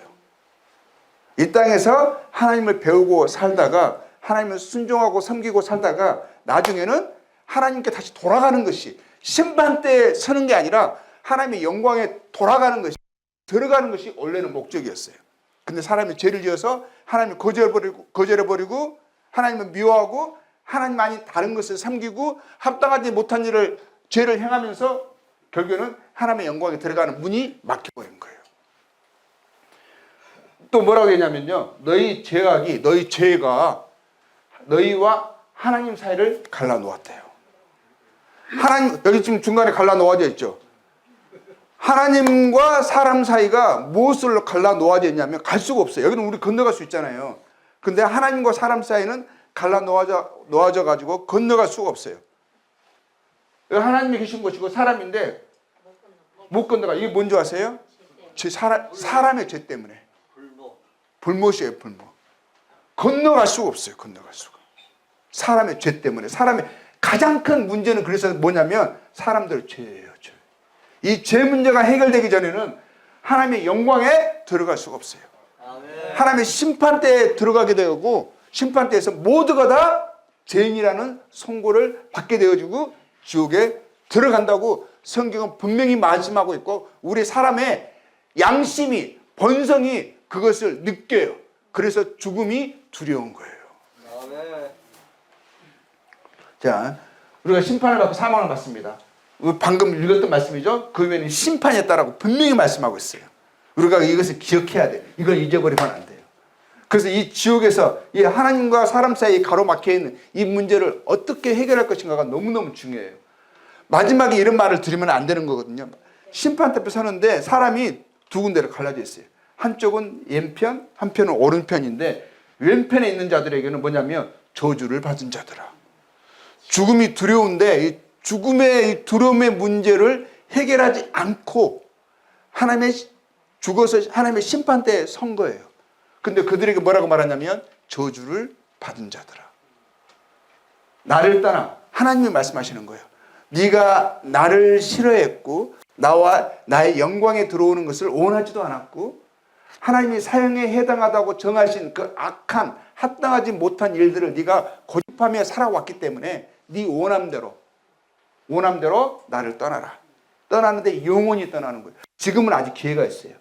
이 땅에서 하나님을 배우고 살다가 하나님을 순종하고 섬기고 살다가 나중에는 하나님께 다시 돌아가는 것이, 심판대에 서는 게 아니라 하나님의 영광에 돌아가는 것이, 들어가는 것이 원래는 목적이었어요. 근데 사람이 죄를 지어서 하나님을 거절해버리고 하나님을 미워하고 하나님 아닌 다른 것을 섬기고 합당하지 못한 일을, 죄를 행하면서 결국에는 하나님의 영광에 들어가는 문이 막혀버린 거예요. 또 뭐라고 했냐면요, 너희 죄악이, 너희 죄가 너희와 하나님 사이를 갈라놓았대요. 하나님, 여기 지금 중간에 갈라놓아져 있죠. 하나님과 사람 사이가 무엇으로 갈라놓아져 있냐면 갈 수가 없어요. 여기는 우리 건너갈 수 있잖아요. 근데 하나님과 사람 사이는 갈라놓아져 가지고 건너갈 수가 없어요. 하나님이 계신 것이고 사람인데 못 건너가. 이게 뭔지 아세요? 사람의 죄 때문에. 불못이에요, 불못. 건너갈 수가 없어요, 건너갈 수가. 사람의 죄 때문에. 사람의 가장 큰 문제는 그래서 뭐냐면 사람들의 죄예요, 죄. 이 죄 문제가 해결되기 전에는 하나님의 영광에 들어갈 수가 없어요. 하나님의 심판대에 들어가게 되고, 심판대에서 모두가 다 죄인이라는 선고를 받게 되어지고 지옥에 들어간다고 성경은 분명히 말씀하고 있고, 우리 사람의 양심이, 본성이 그것을 느껴요. 그래서 죽음이 두려운 거예요. 자, 우리가 심판을 받고 사망을 받습니다. 방금 읽었던 말씀이죠. 그 외에는 심판이 있다라고 분명히 말씀하고 있어요. 우리가 이것을 기억해야 돼요. 이걸 잊어버리면 안 돼요. 그래서 이 지옥에서 이 하나님과 사람 사이에 가로막혀 있는 이 문제를 어떻게 해결할 것인가가 너무너무 중요해요. 마지막에 이런 말을 드리면 안 되는 거거든요. 심판대 앞에 서는데 사람이 두 군데로 갈라져 있어요. 한쪽은 왼편, 한편은 오른편인데 왼편에 있는 자들에게는 뭐냐면 저주를 받은 자들아. 죽음이 두려운데 이 죽음의 이 두려움의 문제를 해결하지 않고 하나님의 죽어서 하나님의 심판대에 선 거예요. 근데 그들에게 뭐라고 말하냐면 저주를 받은 자들아. 나를 떠나. 하나님이 말씀하시는 거예요. 네가 나를 싫어했고 나와 나의 영광에 들어오는 것을 원하지도 않았고 하나님이 사형에 해당하다고 정하신 그 악한 합당하지 못한 일들을 네가 고집하며 살아왔기 때문에 네 원함대로 나를 떠나라. 떠나는데 영원히 떠나는 거예요. 지금은 아직 기회가 있어요.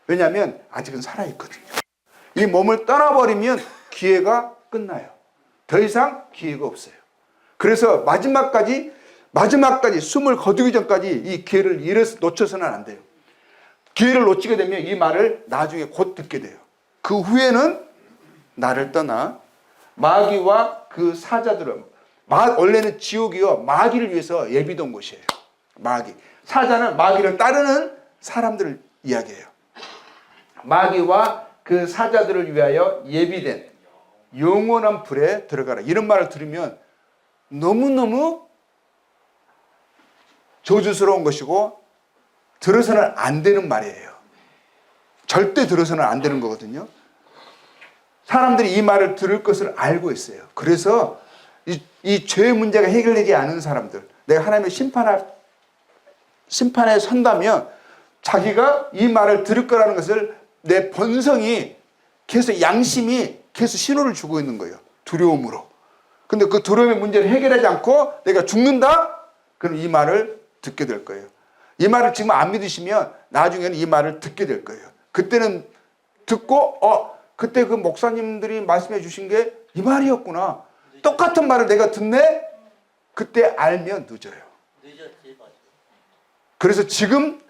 왜냐하면 아직은 살아있거든요. 이 몸을 떠나버리면 기회가 끝나요. 더 이상 기회가 없어요. 그래서 마지막까지 숨을 거두기 전까지 이 기회를 놓쳐서는 안 돼요. 기회를 놓치게 되면 이 말을 나중에 곧 듣게 돼요. 그 후에는 나를 떠나 마귀와 그 사자들은 원래는 지옥이요 마귀를 위해서 예비된 곳이에요. 마귀. 사자는 마귀를 따르는 사람들을 이야기해요. 마귀와 그 사자들을 위하여 예비된 영원한 불에 들어가라. 이런 말을 들으면 너무너무 저주스러운 것이고 들어서는 안 되는 말이에요. 절대 들어서는 안 되는 거거든요. 사람들이 이 말을 들을 것을 알고 있어요. 그래서 이 죄의 문제가 해결되지 않은 사람들, 내가 하나님의 심판에 선다면 자기가 이 말을 들을 거라는 것을 내 본성이 계속 양심이 계속 신호를 주고 있는 거예요. 두려움으로. 근데 그 두려움의 문제를 해결하지 않고 내가 죽는다? 그럼 이 말을 듣게 될 거예요. 이 말을 지금 안 믿으시면 나중에는 이 말을 듣게 될 거예요. 그때는 듣고 그때 그 목사님들이 말씀해 주신 게 이 말이었구나. 똑같은 말을 내가 듣네? 그때 알면 늦어요. 늦었지, 맞아. 그래서 지금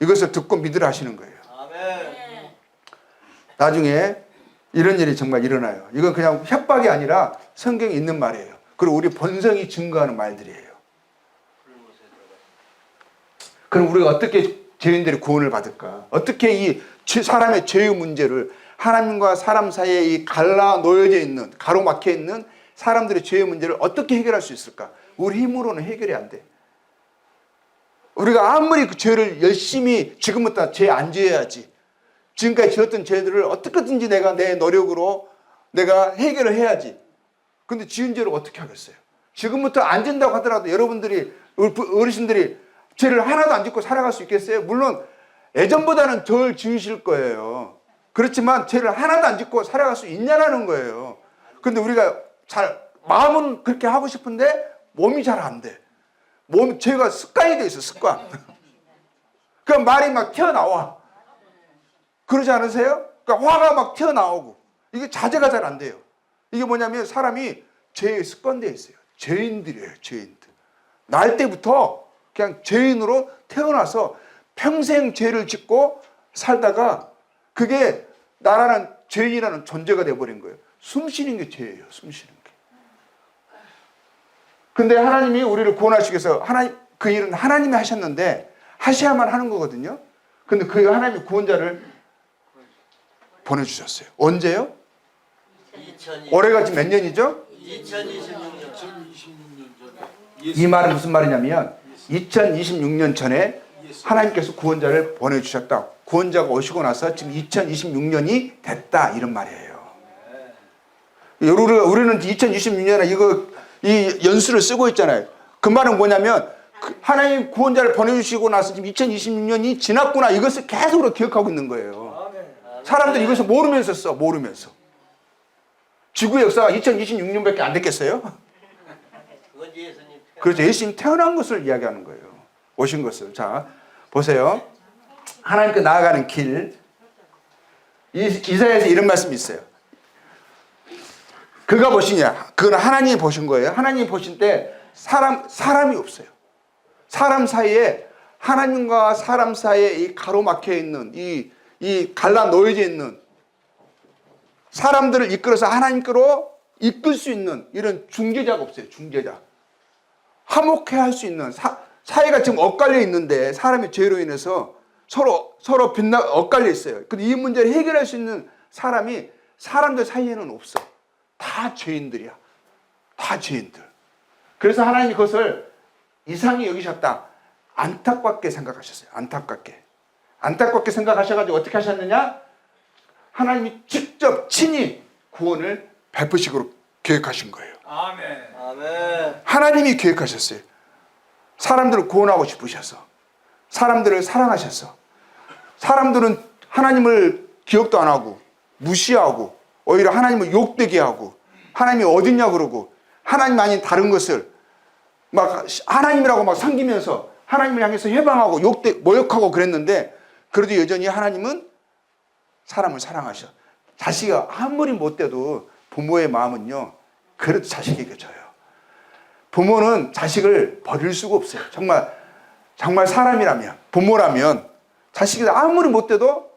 이것을 듣고 믿으라 하시는 거예요. 아멘. 나중에 이런 일이 정말 일어나요. 이건 그냥 협박이 아니라 성경에 있는 말이에요. 그리고 우리 본성이 증거하는 말들이에요. 그럼 우리가 어떻게 죄인들이 구원을 받을까? 어떻게 이 사람의 죄의 문제를 하나님과 사람 사이에 이 갈라 놓여져 있는, 가로막혀 있는 사람들의 죄의 문제를 어떻게 해결할 수 있을까? 우리 힘으로는 해결이 안 돼. 우리가 아무리 그 죄를 열심히 지금부터 죄 안 지어야지. 지금까지 지었던 죄들을 어떻게든지 내가 내 노력으로 내가 해결을 해야지. 근데 지은 죄를 어떻게 하겠어요? 지금부터 안 짓는다고 하더라도 여러분들이, 어르신들이 죄를 하나도 안 짓고 살아갈 수 있겠어요? 물론 예전보다는 덜 지으실 거예요. 그렇지만 죄를 하나도 안 짓고 살아갈 수 있냐라는 거예요. 근데 우리가 마음은 그렇게 하고 싶은데 몸이 잘 안 돼. 죄가 습관이 돼 있어, 습관. 그 말이 막 튀어나와. 그러지 않으세요? 그러니까 화가 막 튀어나오고. 이게 자제가 잘 안 돼요. 이게 뭐냐면 사람이 죄에 습관되어 있어요. 죄인들이에요, 죄인들. 날 때부터 그냥 죄인으로 태어나서 평생 죄를 짓고 살다가 그게 나라는 죄인이라는 존재가 돼버린 거예요. 숨 쉬는 게 죄예요, 숨 쉬는 게. 근데 하나님이 우리를 구원하시기 위해서 그 일은 하나님이 하셨는데 하셔야만 하는 거거든요. 근데 그 하나님이 구원자를 보내주셨어요. 언제요? 2020. 올해가 지금 몇 년이죠? 2026년. 이 말은 무슨 말이냐면 2026년 전에 하나님께서 구원자를 보내주셨다. 구원자가 오시고 나서 지금 2026년이 됐다. 이런 말이에요. 우리는 2026년에 이 연수를 쓰고 있잖아요. 그 말은 뭐냐면 하나님 구원자를 보내주시고 나서 지금 2026년이 지났구나. 이것을 계속으로 기억하고 있는 거예요. 사람들이 이것을 모르면서 써. 모르면서. 지구의 역사가 2026년밖에 안 됐겠어요? 그건 예수님. 그렇죠. 예수님 태어난 것을 이야기하는 거예요. 오신 것을. 자, 보세요. 하나님께 나아가는 길. 이사야에서 이런 말씀이 있어요. 그가 보시냐? 그건 하나님이 보신 거예요. 하나님이 보실 때 사람이 없어요. 사람 사이에, 하나님과 사람 사이에 이 가로막혀 있는, 이 갈라 놓여져 있는 사람들을 이끌어서 하나님께로 이끌 수 있는 이런 중재자가 없어요. 중재자. 화목해 할 수 있는, 사회가 지금 엇갈려 있는데 사람의 죄로 인해서 서로 엇갈려 있어요. 근데 이 문제를 해결할 수 있는 사람이 사람들 사이에는 없어. 다 죄인들이야. 다 죄인들. 그래서 하나님이 그것을 이상히 여기셨다. 안타깝게 생각하셨어요. 안타깝게 생각하셔가지고 어떻게 하셨느냐? 하나님이 직접 친히 구원을 베푸시기로 계획하신 거예요. 아멘. 아멘. 하나님이 계획하셨어요. 사람들을 구원하고 싶으셔서, 사람들을 사랑하셔서, 사람들은 하나님을 기억도 안 하고 무시하고 오히려 하나님을 욕되게 하고 하나님이 어딨냐 그러고 하나님 아닌 다른 것을 막 하나님이라고 막 섬기면서 하나님을 향해서 해방하고 모욕하고 그랬는데, 그래도 여전히 하나님은 사람을 사랑하셔. 자식이 아무리 못돼도 부모의 마음은요, 그래도 자식에게 져요. 부모는 자식을 버릴 수가 없어요. 정말 사람이라면, 부모라면 자식이 아무리 못돼도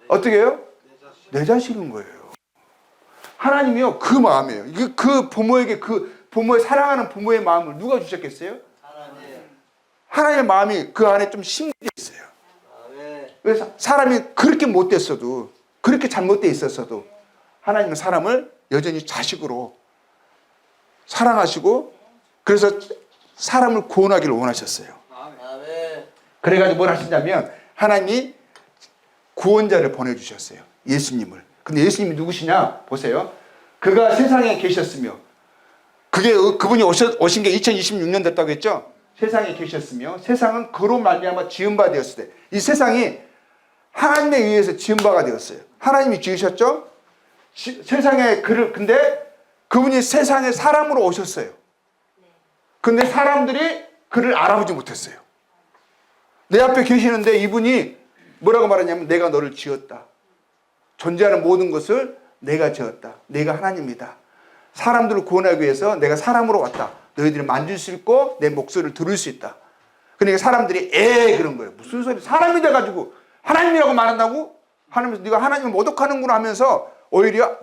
어떻게 해요? 내 자식인 거예요. 하나님이요, 그 마음이에요. 이게 그 부모에게, 그 부모의 사랑하는 부모의 마음을 누가 주셨겠어요? 하나님. 하나님의 마음이 그 안에 좀 심겨져 있어요. 아멘. 그래서 사람이 그렇게 못됐어도, 그렇게 잘못돼 있었어도 하나님은 사람을 여전히 자식으로 사랑하시고, 그래서 사람을 구원하기를 원하셨어요. 아멘. 그래가지고 뭘 하시냐면 하나님이 구원자를 보내주셨어요. 예수님을. 근데 예수님이 누구시냐? 보세요. 그가 세상에 계셨으며, 그분이 오신 게 2026년 됐다고 했죠? 세상에 계셨으며 세상은 그로 말미암아 지은 바 되었을 때, 이 세상이 하나님에 의해서 지은 바가 되었어요. 하나님이 지으셨죠? 세상에 근데 그분이 세상에 사람으로 오셨어요. 근데 사람들이 그를 알아보지 못했어요. 내 앞에 계시는데 이분이 뭐라고 말하냐면, 내가 너를 지었다. 존재하는 모든 것을 내가 지었다. 내가 하나님이다. 사람들을 구원하기 위해서 내가 사람으로 왔다. 너희들이 만질 수 있고 내 목소리를 들을 수 있다. 그러니까 사람들이 그런 거예요. 무슨 소리, 사람이 돼가지고 하나님이라고 말한다고? 하나님께서 네가 하나님을 모독하는구나 하면서 오히려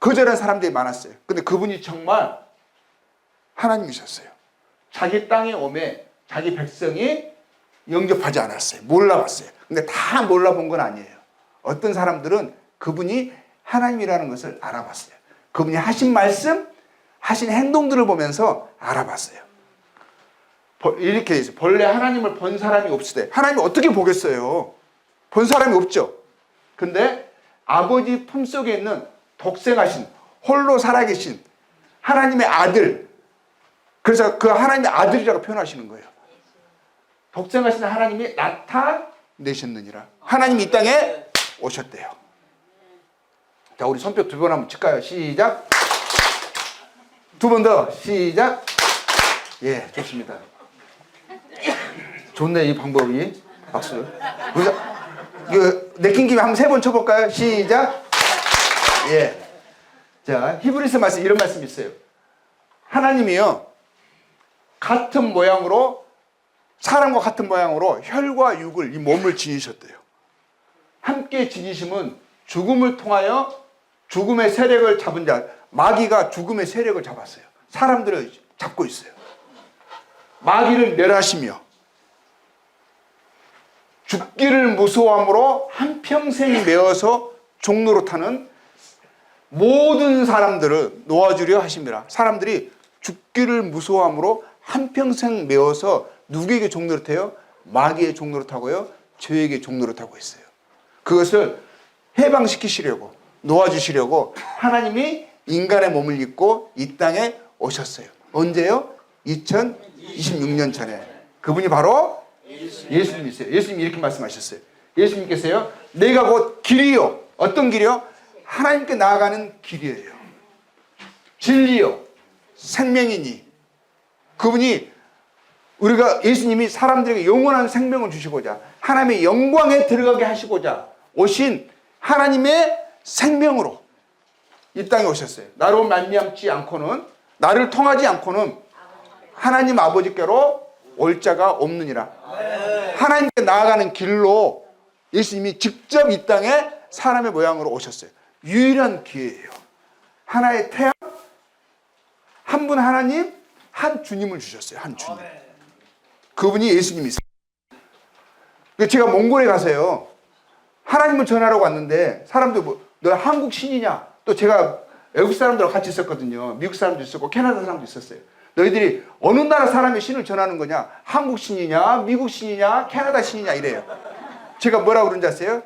거절한 사람들이 많았어요. 근데 그분이 정말 하나님이셨어요. 자기 땅에 오매 자기 백성이 영접하지 않았어요. 몰라봤어요. 근데 다 몰라본 건 아니에요. 어떤 사람들은 그분이 하나님이라는 것을 알아봤어요. 그분이 하신 말씀, 하신 행동들을 보면서 알아봤어요. 이렇게 돼 있어요. 본래 하나님을 본 사람이 없을 때, 하나님이 어떻게 보겠어요? 본 사람이 없죠. 근데 아버지 품속에 있는 독생하신, 홀로 살아계신 하나님의 아들, 그래서 그 하나님의 아들이라고 표현하시는 거예요. 독생하신 하나님이 나타내셨느니라. 하나님이 이 땅에 오셨대요. 자, 우리 손뼉 두 번 한번 칠까요? 시작. 두 번 더. 시작. 예, 좋습니다. 좋네, 이 방법이. 박수. 내낀 김에 한번 세 번 쳐볼까요? 시작. 예. 자, 히브리서 말씀, 이런 말씀이 있어요. 하나님이요, 같은 모양으로, 사람과 같은 모양으로 혈과 육을, 이 몸을 지니셨대요. 함께 지니심은 죽음을 통하여 죽음의 세력을 잡은 자, 마귀가 죽음의 세력을 잡았어요. 사람들을 잡고 있어요. 마귀를 멸하시며 죽기를 무서워함으로 한평생 메어서 종로로 타는 모든 사람들을 놓아주려 하심이라. 사람들이 죽기를 무서워함으로 한평생 메어서 누구에게 종로로 타요? 마귀의 종로로 타고요, 죄에게 종로로 타고 있어요. 그것을 해방시키시려고, 놓아주시려고 하나님이 인간의 몸을 입고 이 땅에 오셨어요. 언제요? 2026년 전에. 그분이 바로 예수님이세요. 예수님이 이렇게 말씀하셨어요. 예수님께서요, 내가 곧 길이요. 어떤 길이요? 하나님께 나아가는 길이에요. 진리요, 생명이니. 그분이, 우리가, 예수님이 사람들에게 영원한 생명을 주시고자, 하나님의 영광에 들어가게 하시고자 오신 하나님의 생명으로 이 땅에 오셨어요. 나로 말미암지 않고는, 나를 통하지 않고는 하나님 아버지께로 올 자가 없느니라. 하나님께 나아가는 길로 예수님이 직접 이 땅에 사람의 모양으로 오셨어요. 유일한 기회예요. 하나의 태양, 한 분 하나님, 한 주님을 주셨어요. 한 주님. 그분이 예수님이세요. 제가 몽골에 가서요. 하나님을 전하러 왔는데 사람들 너 한국 신이냐? 또 제가 외국 사람들하고 같이 있었거든요. 미국 사람도 있었고 캐나다 사람도 있었어요. 너희들이 어느 나라 사람의 신을 전하는 거냐? 한국 신이냐? 미국 신이냐? 캐나다 신이냐? 이래요. 제가 뭐라고 그런지 아세요?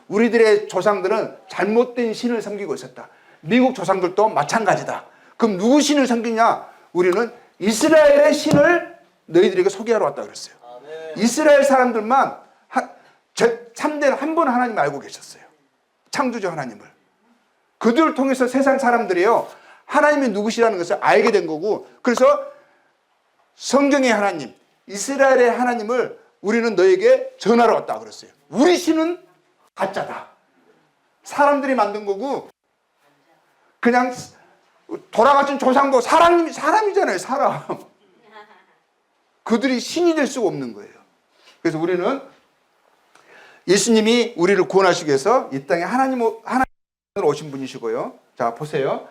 우리들의 조상들은 잘못된 신을 섬기고 있었다. 미국 조상들도 마찬가지다. 그럼 누구 신을 섬기냐? 우리는 이스라엘의 신을 너희들에게 소개하러 왔다 그랬어요. 아멘. 이스라엘 사람들만 참된 한 분 하나님 알고 계셨어요. 창조주 하나님을. 그들을 통해서 세상 사람들이요, 하나님이 누구시라는 것을 알게 된 거고, 그래서 성경의 하나님, 이스라엘의 하나님을 우리는 너에게 전하러 왔다 그랬어요. 우리 신은 가짜다. 사람들이 만든 거고, 그냥 돌아가신 조상도 사람이잖아요, 사람. 그들이 신이 될 수가 없는 거예요. 그래서 우리는 예수님이 우리를 구원하시기 위해서 이 땅에 하나님으로 오신 분이시고요. 자, 보세요.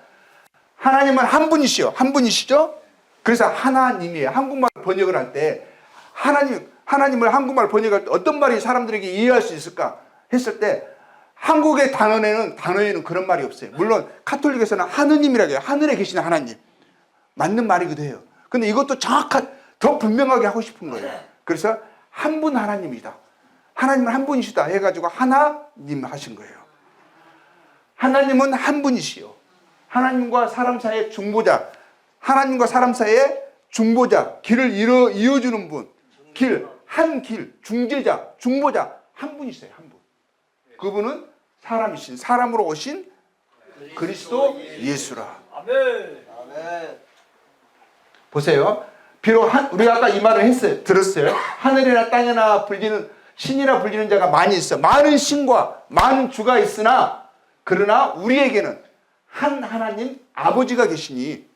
하나님은 한 분이시요. 한 분이시죠? 그래서 하나님이에요. 한국말 번역을 할 때 하나님을 한국말 번역할 때 어떤 말이 사람들에게 이해할 수 있을까 했을 때 한국의 단어에는 그런 말이 없어요. 물론 카톨릭에서는 하느님이라고 해요. 하늘에 계시는 하나님. 맞는 말이기도 해요. 근데 이것도 더 분명하게 하고 싶은 거예요. 그래서 한 분 하나님이다. 하나님은 한 분이시다 해가지고 하나님 하신 거예요. 하나님은 한 분이시요. 하나님과 사람 사이의 중보자. 하나님과 사람 사이의 중보자. 길을 이어주는 분. 한 길, 중재자, 중보자. 한 분이세요. 한 분. 그분은 사람이신, 사람으로 오신 그리스도 예수라. 아멘. 아멘. 보세요. 비록 우리가 아까 이 말을 들었어요. 하늘이나 땅이나 신이라 불리는 자가 많이 있어. 많은 신과 많은 주가 있으나 그러나 우리에게는 한 하나님 아버지가 계시니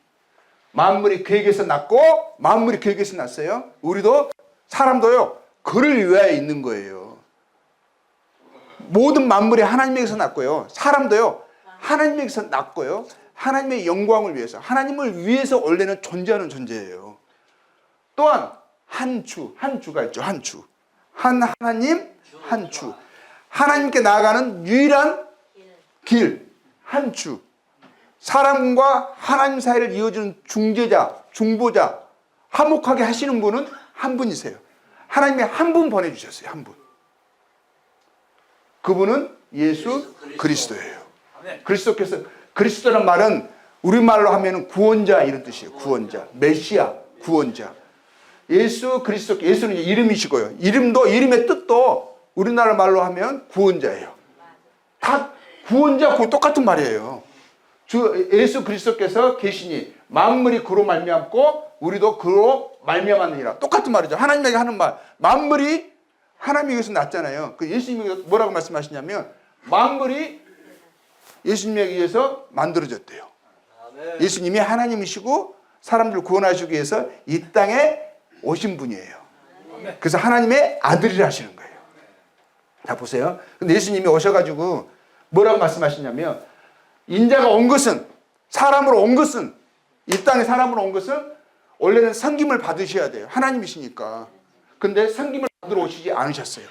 만물이 그에게서 났고 만물이 그에게서 났어요. 우리도 사람도요. 그를 위하여 있는 거예요. 모든 만물이 하나님에게서 났고요. 사람도요. 하나님에게서 났고요. 하나님의 영광을 위해서 하나님을 위해서 원래는 존재하는 존재예요. 또한 한 주가 있죠. 한 주. 한 하나님, 한 주. 하나님께 나아가는 유일한 길, 한 주. 사람과 하나님 사이를 이어주는 중재자, 중보자, 화목하게 하시는 분은 한 분이세요. 하나님이 한 분 보내주셨어요. 한 분. 그분은 예수 그리스도예요. 그리스도께서, 그리스도란 말은 우리말로 하면 구원자 이런 뜻이에요. 구원자, 메시아, 구원자. 예수 그리스도, 예수는 이름이시고요. 이름의 뜻도 우리나라 말로 하면 구원자예요. 다 구원자, 똑같은 말이에요. 예수 그리스도께서 계시니 만물이 그로 말미암고 우리도 그로 말미암았느니라. 똑같은 말이죠. 하나님에게 하는 말. 만물이 하나님에게서 났잖아요. 그 예수님이 뭐라고 말씀하시냐면 만물이 예수님에 의해서 만들어졌대요. 아멘. 예수님이 하나님이시고 사람들을 구원하시기 위해서 이 땅에 오신 분이에요. 그래서 하나님의 아들이라 하시는 거예요. 자, 보세요. 근데 예수님이 오셔가지고 뭐라고 말씀하시냐면 인자가 온 것은, 사람으로 온 것은, 이 땅에 사람으로 온 것은 원래는 섬김을 받으셔야 돼요. 하나님이시니까. 근데 섬김을 받으러 오시지 않으셨어요.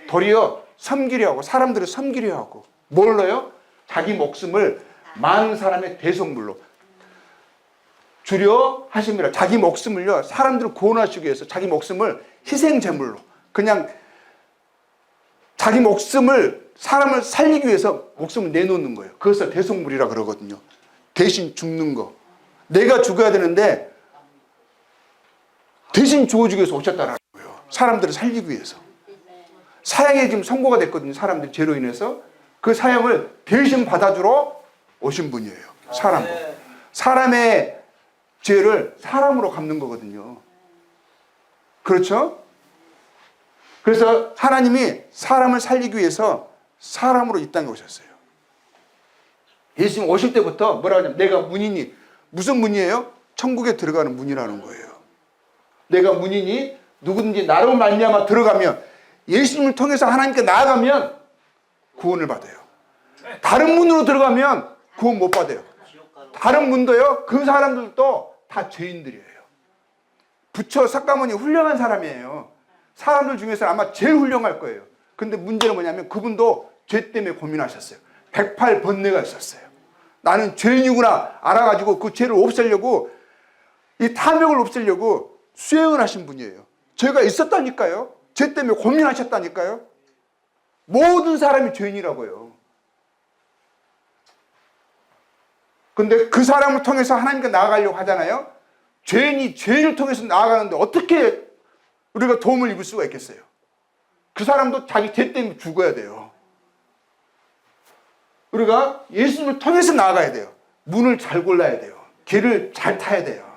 도리어 섬기려 하고, 사람들을 섬기려 하고, 뭘로요? 자기 목숨을 많은 사람의 대속물로 주려 하심이라. 자기 목숨을요, 사람들을 구원하시기 위해서 자기 목숨을 희생제물로, 그냥 자기 목숨을, 사람을 살리기 위해서 목숨을 내놓는 거예요. 그것을 대속물이라 그러거든요. 대신 죽는 거. 내가 죽어야 되는데 대신 죽어주기 위해서 오셨다라는 거예요. 사람들을 살리기 위해서. 사형에 지금 선고가 됐거든요. 사람들 죄로 인해서. 그 사형을 대신 받아주러 오신 분이에요. 사람으로. 사람의 죄를 사람으로 갚는 거거든요. 그렇죠? 그래서 하나님이 사람을 살리기 위해서 사람으로 이 땅에 오셨어요. 예수님 오실 때부터 뭐라고 하냐면 내가 문이니. 무슨 문이에요? 천국에 들어가는 문이라는 거예요. 내가 문이니 누구든지 나로 말미암아 들어가면, 예수님을 통해서 하나님께 나아가면 구원을 받아요. 다른 문으로 들어가면 구원 못 받아요. 다른 문도요, 그 사람들도 다 죄인들이에요. 부처 석가모니 훌륭한 사람이에요. 사람들 중에서는 아마 제일 훌륭할 거예요. 근데 문제는 뭐냐면 그분도 죄 때문에 고민하셨어요. 108번뇌가 있었어요. 나는 죄인이구나 알아가지고 그 죄를 없애려고, 이 탐욕을 없애려고 수행을 하신 분이에요. 죄가 있었다니까요. 죄 때문에 고민하셨다니까요. 모든 사람이 죄인이라고요. 근데 그 사람을 통해서 하나님께 나아가려고 하잖아요. 죄인이 죄인을 통해서 나아가는데 어떻게 우리가 도움을 입을 수가 있겠어요? 그 사람도 자기 죄 때문에 죽어야 돼요. 우리가 예수님을 통해서 나아가야 돼요. 문을 잘 골라야 돼요. 길을 잘 타야 돼요.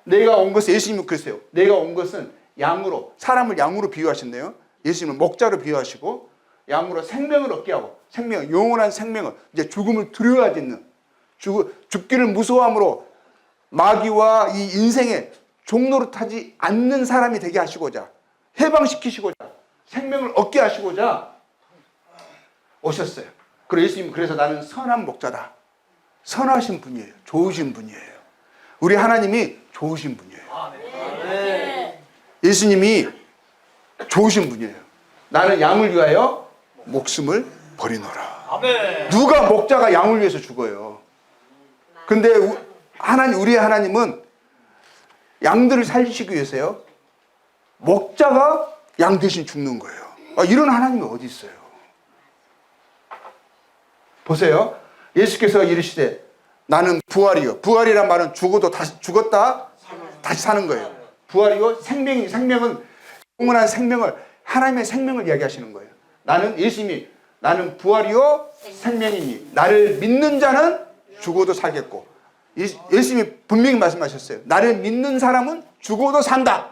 내가 온 것은, 예수님은 그랬어요. 내가 온 것은 양으로, 사람을 양으로 비유하셨네요. 예수님은 목자로 비유하시고 양으로 생명을 얻게 하고, 생명, 영원한 생명을, 이제 죽음을 두려워하지 않는, 죽기를 무서워함으로 마귀와 이 인생의 종로를 타지 않는 사람이 되게 하시고자, 해방시키시고자, 생명을 얻게 하시고자 오셨어요. 그리고 예수님은 그래서 나는 선한 목자다. 선하신 분이에요. 좋으신 분이에요. 우리 하나님이 좋으신 분이에요. 예수님이 좋으신 분이에요. 나는 양을 위하여 목숨을 버리노라. 누가 목자가 양을 위해서 죽어요. 근데 하나님, 우리 하나님은 양들을 살리시기 위해서요, 목자가 양 대신 죽는 거예요. 이런 하나님이 어디 있어요? 보세요. 예수께서 이르시되 나는 부활이요. 부활이란 말은 죽어도 다시 죽었다 다시 사는 거예요. 부활이요, 생명이, 생명은 영원한 생명을, 하나님의 생명을 이야기하시는 거예요. 나는, 예수님이 나는 부활이요 생명이니 나를 믿는 자는 죽어도 살겠고, 예수님이 분명히 말씀하셨어요. 나를 믿는 사람은 죽어도 산다.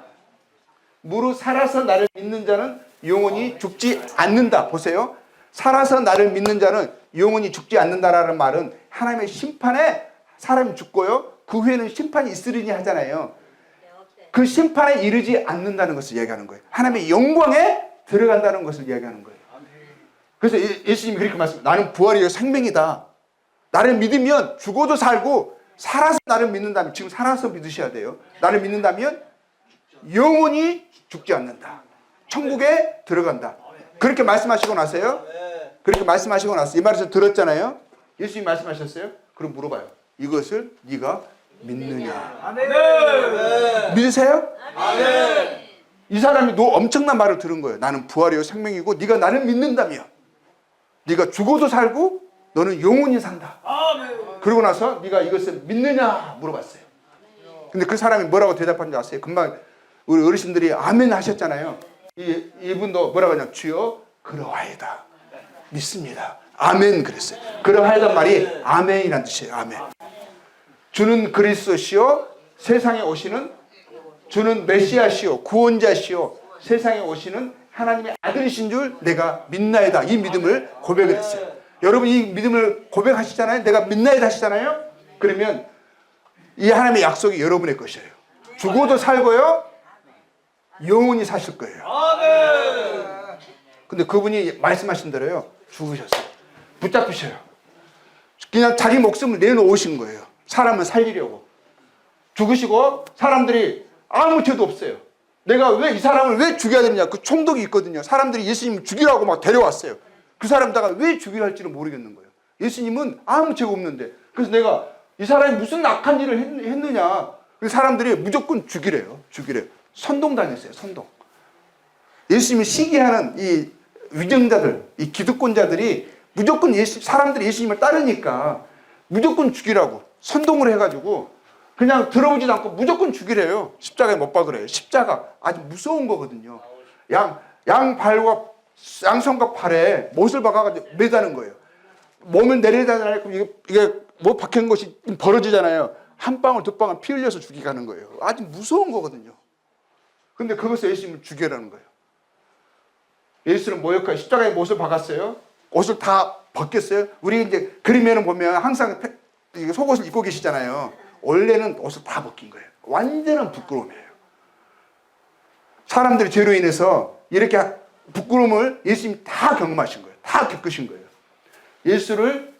무릇 살아서 나를 믿는 자는 영원히 죽지 않는다. 보세요. 살아서 나를 믿는 자는 영원히 죽지 않는다라는 말은 하나님의 심판에 사람이 죽고요, 그 후에는 심판이 있으리니 하잖아요. 그 심판에 이르지 않는다는 것을 이야기하는 거예요. 하나님의 영광에 들어간다는 것을 이야기하는 거예요. 그래서 예수님이 그렇게 말씀하세요. 나는 부활이요 생명이다. 나를 믿으면 죽어도 살고, 살아서 나를 믿는다면, 지금 살아서 믿으셔야 돼요. 나를 믿는다면 영원히 죽지 않는다. 천국에 들어간다. 그렇게 말씀하시고 나서요, 그렇게 말씀하시고 나서 이 말을 들었잖아요. 예수님이 말씀하셨어요. 그럼 물어봐요. 이것을 네가 믿느냐? 믿으세요? 이 사람이 엄청난 말을 들은 거예요. 나는 부활이요 생명이고 네가 나를 믿는다면 네가 죽어도 살고 너는 영원히 산다. 그러고 나서 네가 이것을 믿느냐 물어봤어요. 근데 그 사람이 뭐라고 대답한지 아세요? 금방 우리 어르신들이 아멘 하셨잖아요. 이분도 뭐라고 하냐? 주여 그러하이다. 믿습니다. 아멘 그랬어요. 그러하이단 말이 아멘이란 뜻이에요. 아멘. 주는 그리스도시요 세상에 오시는, 주는 메시아시요 구원자시요 세상에 오시는 하나님의 아들이신 줄 내가 믿나이다. 이 믿음을 고백을 했어요. 여러분 이 믿음을 고백하시잖아요. 내가 믿나이다 하시잖아요. 그러면 이 하나님의 약속이 여러분의 것이에요. 죽어도 살고요, 영원히 사실 거예요. 근데 그분이 말씀하신 대로요, 죽으셨어요. 붙잡히셔요. 그냥 자기 목숨을 내놓으신 거예요. 사람을 살리려고. 죽으시고 사람들이 아무 죄도 없어요. 내가 왜 이 사람을 왜 죽여야 되느냐, 그 총독이 있거든요. 사람들이 예수님을 죽이라고 막 데려왔어요. 그 사람다가 왜 죽이려 할지를 모르겠는 거예요. 예수님은 아무 죄가 없는데. 그래서 내가 이 사람이 무슨 악한 일을 했느냐. 그래서 사람들이 무조건 죽이래요. 죽이래요. 선동당했어요. 선동. 예수님을 시기하는 이 위정자들, 이 기득권자들이 무조건 사람들이 예수님을 따르니까 무조건 죽이라고 선동을 해가지고 그냥 들어보지도 않고 무조건 죽이래요. 십자가에 못 박으래요. 십자가 아주 무서운 거거든요. 양발과 양손과 팔에 못을 박아가지고 매다는 거예요. 몸을 내려다니고 이게 못 박힌 것이 벌어지잖아요. 한 방울 두 방울 피 흘려서 죽이가는 거예요. 아주 무서운 거거든요. 근데 그것을 예수님을 죽여라는 거예요. 예수는 모욕하여 십자가에 못을 박았어요. 옷을 다 벗겼어요. 우리 이제 그림에는 보면 항상 속옷을 입고 계시잖아요. 원래는 옷을 다 벗긴 거예요. 완전한 부끄러움이에요. 사람들이 죄로 인해서 이렇게 부끄러움을 예수님이 다 경험하신 거예요. 다 겪으신 거예요. 예수를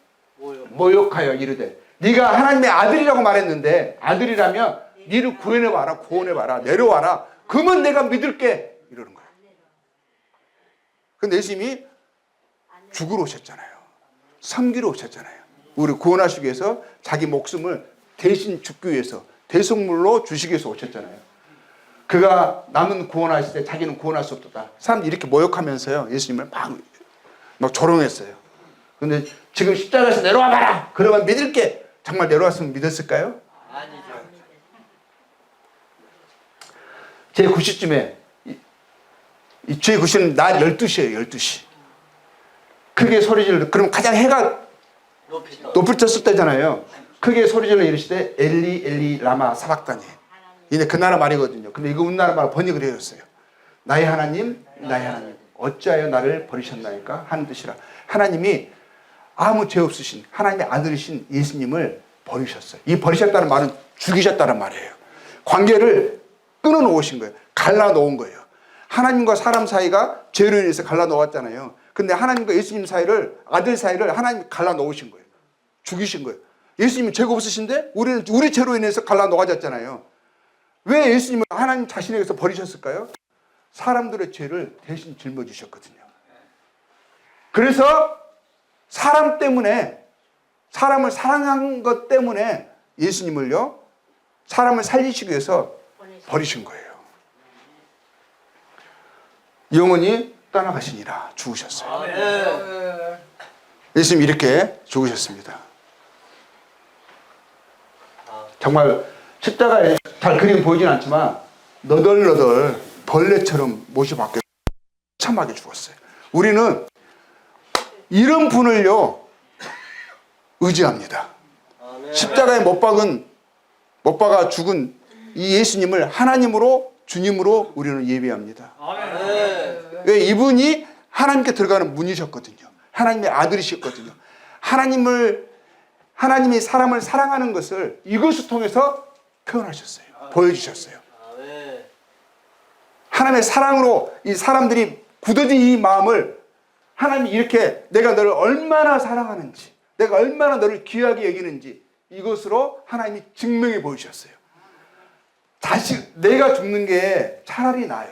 모욕하여 이르되 네가 하나님의 아들이라고 말했는데, 아들이라면 니를 구원해봐라, 구원해봐라, 내려와라. 그러면 내가 믿을게. 이러는 거예요. 근데 예수님이 죽으러 오셨잖아요. 섬기러 오셨잖아요. 우리 구원하시기 위해서 자기 목숨을 대신 죽기 위해서 대속물로 주시기 위해서 오셨잖아요. 그가 남은 구원하실 때 자기는 구원할 수 없다. 사람들이 이렇게 모욕하면서요. 예수님을 막 조롱했어요. 근데 지금 십자가에서 내려와 봐라. 그러면 믿을게. 정말 내려왔으면 믿었을까요? 아니죠. 제 9시쯤에 제 9시는 낮 12시예요. 12시. 크게 소리질러. 그럼 가장 해가 높이 떴을 때잖아요. 크게 소리질러 이르시되 엘리 엘리 라마 사박다니. 이제 그 나라 말이거든요. 근데 이거 우리나라 말 번역을 해줬어요. 나의 하나님, 나의 하나님, 어찌하여 나를 버리셨나이까 하는 뜻이라. 하나님이 아무 죄 없으신 하나님의 아들이신 예수님을 버리셨어요. 이 버리셨다는 말은 죽이셨다는 말이에요. 관계를 끊어놓으신 거예요. 갈라놓은 거예요. 하나님과 사람 사이가 죄로 인해서 갈라놓았잖아요. 근데 하나님과 예수님 사이를, 아들 사이를 하나님이 갈라놓으신 거예요. 죽이신 거예요. 예수님이 죄가 없으신데 우리는 우리 죄로 인해서 갈라놓아졌잖아요. 왜 예수님을 하나님 자신에게서 버리셨을까요? 사람들의 죄를 대신 짊어지셨거든요. 그래서 사람 때문에, 사람을 사랑한 것 때문에 예수님을요, 사람을 살리시기 위해서 버리신 거예요. 영원히 떠나가시니라. 죽으셨어요. 예수님 이렇게 죽으셨습니다. 정말 십자가에 잘 그림 보이진 않지만 너덜너덜 벌레처럼 못이 박혀 참하게 죽었어요. 우리는 이런 분을요 의지합니다. 십자가에 못 박아 죽은 이 예수님을 하나님으로, 주님으로 우리는 예배합니다. 왜? 이분이 하나님께 들어가는 문이셨거든요. 하나님의 아들이셨거든요. 하나님이 사람을 사랑하는 것을 이것을 통해서 표현하셨어요. 보여주셨어요. 하나님의 사랑으로 이 사람들이 굳어진 이 마음을 하나님이 이렇게 내가 너를 얼마나 사랑하는지, 내가 얼마나 너를 귀하게 여기는지 이것으로 하나님이 증명해 보이셨어요. 내가 죽는 게 차라리 나아요.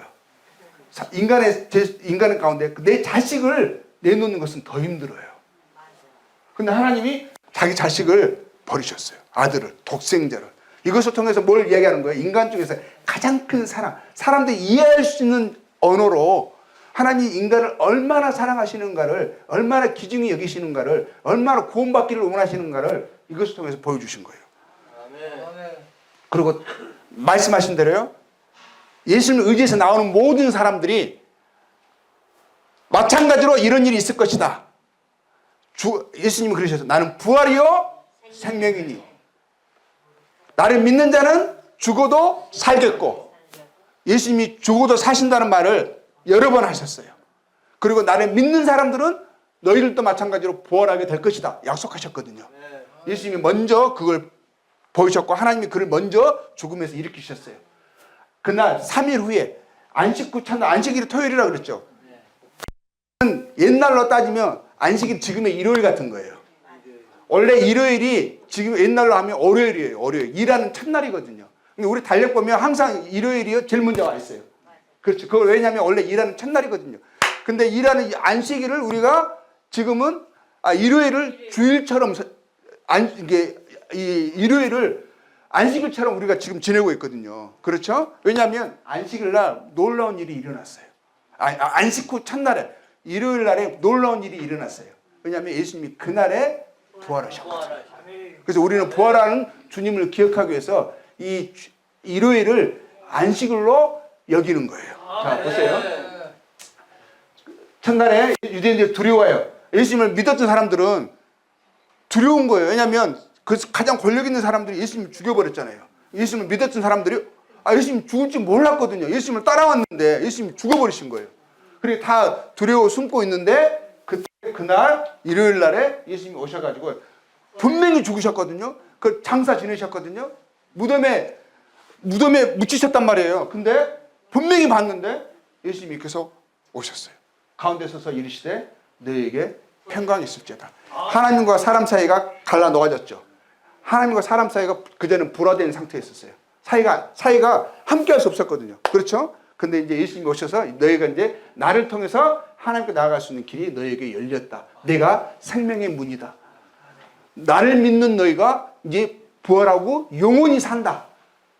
인간의 가운데 내 자식을 내놓는 것은 더 힘들어요. 근데 하나님이 자기 자식을 버리셨어요. 아들을, 독생자를. 이것을 통해서 뭘 이야기하는 거예요? 인간 중에서 가장 큰 사랑, 사람들이 이해할 수 있는 언어로 하나님이 인간을 얼마나 사랑하시는가를, 얼마나 귀중히 여기시는가를, 얼마나 구원받기를 원하시는가를 이것을 통해서 보여주신 거예요. 그리고 말씀하신 대로요, 예수님을 의지해서 나오는 모든 사람들이 마찬가지로 이런 일이 있을 것이다. 예수님이 그러셨어요. 나는 부활이요 생명이니 나를 믿는 자는 죽어도 살겠고, 예수님이 죽어도 사신다는 말을 여러 번 하셨어요. 그리고 나를 믿는 사람들은 너희들도 마찬가지로 부활하게 될 것이다 약속하셨거든요. 예수님이 먼저 그걸 보이셨고 하나님이 그를 먼저 죽음에서 일으키셨어요. 그날 3일 후에 안식 후 첫날, 안식일이 토요일이라고 그랬죠. 옛날로 따지면 안식일 지금의 일요일 같은 거예요. 원래 일요일이 지금 옛날로 하면 월요일이에요. 월요일. 일하는 첫날이거든요. 근데 우리 달력 보면 항상 일요일이 제일 먼저 와 있어요. 그렇죠. 그걸 왜냐하면 원래 일하는 첫날이거든요. 근데 일하는 안식일을 우리가 지금은 일요일을 주일처럼 이 일요일을 안식일처럼 우리가 지금 지내고 있거든요. 그렇죠? 왜냐하면 안식일 날 놀라운 일이 일어났어요. 안식 후 첫날에 일요일 날에 놀라운 일이 일어났어요. 왜냐하면 예수님이 그날에 부활하셨거든요. 그래서 우리는 부활하는 주님을 기억하기 위해서 이 일요일을 안식일로 여기는 거예요. 자, 보세요. 첫날에 유대인들이 두려워요. 예수님을 믿었던 사람들은 두려운 거예요. 왜냐하면 그 가장 권력 있는 사람들이 예수님을 죽여버렸잖아요. 예수님을 믿었던 사람들이 예수님 죽을 줄 몰랐거든요. 예수님을 따라왔는데 예수님이 죽어버리신 거예요. 그리고 다 두려워 숨고 있는데 그날 일요일 날에 예수님이 오셔가지고 분명히 죽으셨거든요. 그 장사 지내셨거든요. 무덤에 묻히셨단 말이에요. 근데 분명히 봤는데 예수님이 계속 오셨어요. 가운데 서서 이르시되 너에게 평강이 있을지어다. 하나님과 사람 사이가 갈라 놓아졌죠. 하나님과 사람 사이가 그전에는 불화된 상태에 있었어요. 사이가 함께 할 수 없었거든요. 그렇죠? 근데 이제 예수님이 오셔서 너희가 이제 나를 통해서 하나님께 나아갈 수 있는 길이 너희에게 열렸다. 내가 생명의 문이다. 나를 믿는 너희가 이제 부활하고 영원히 산다.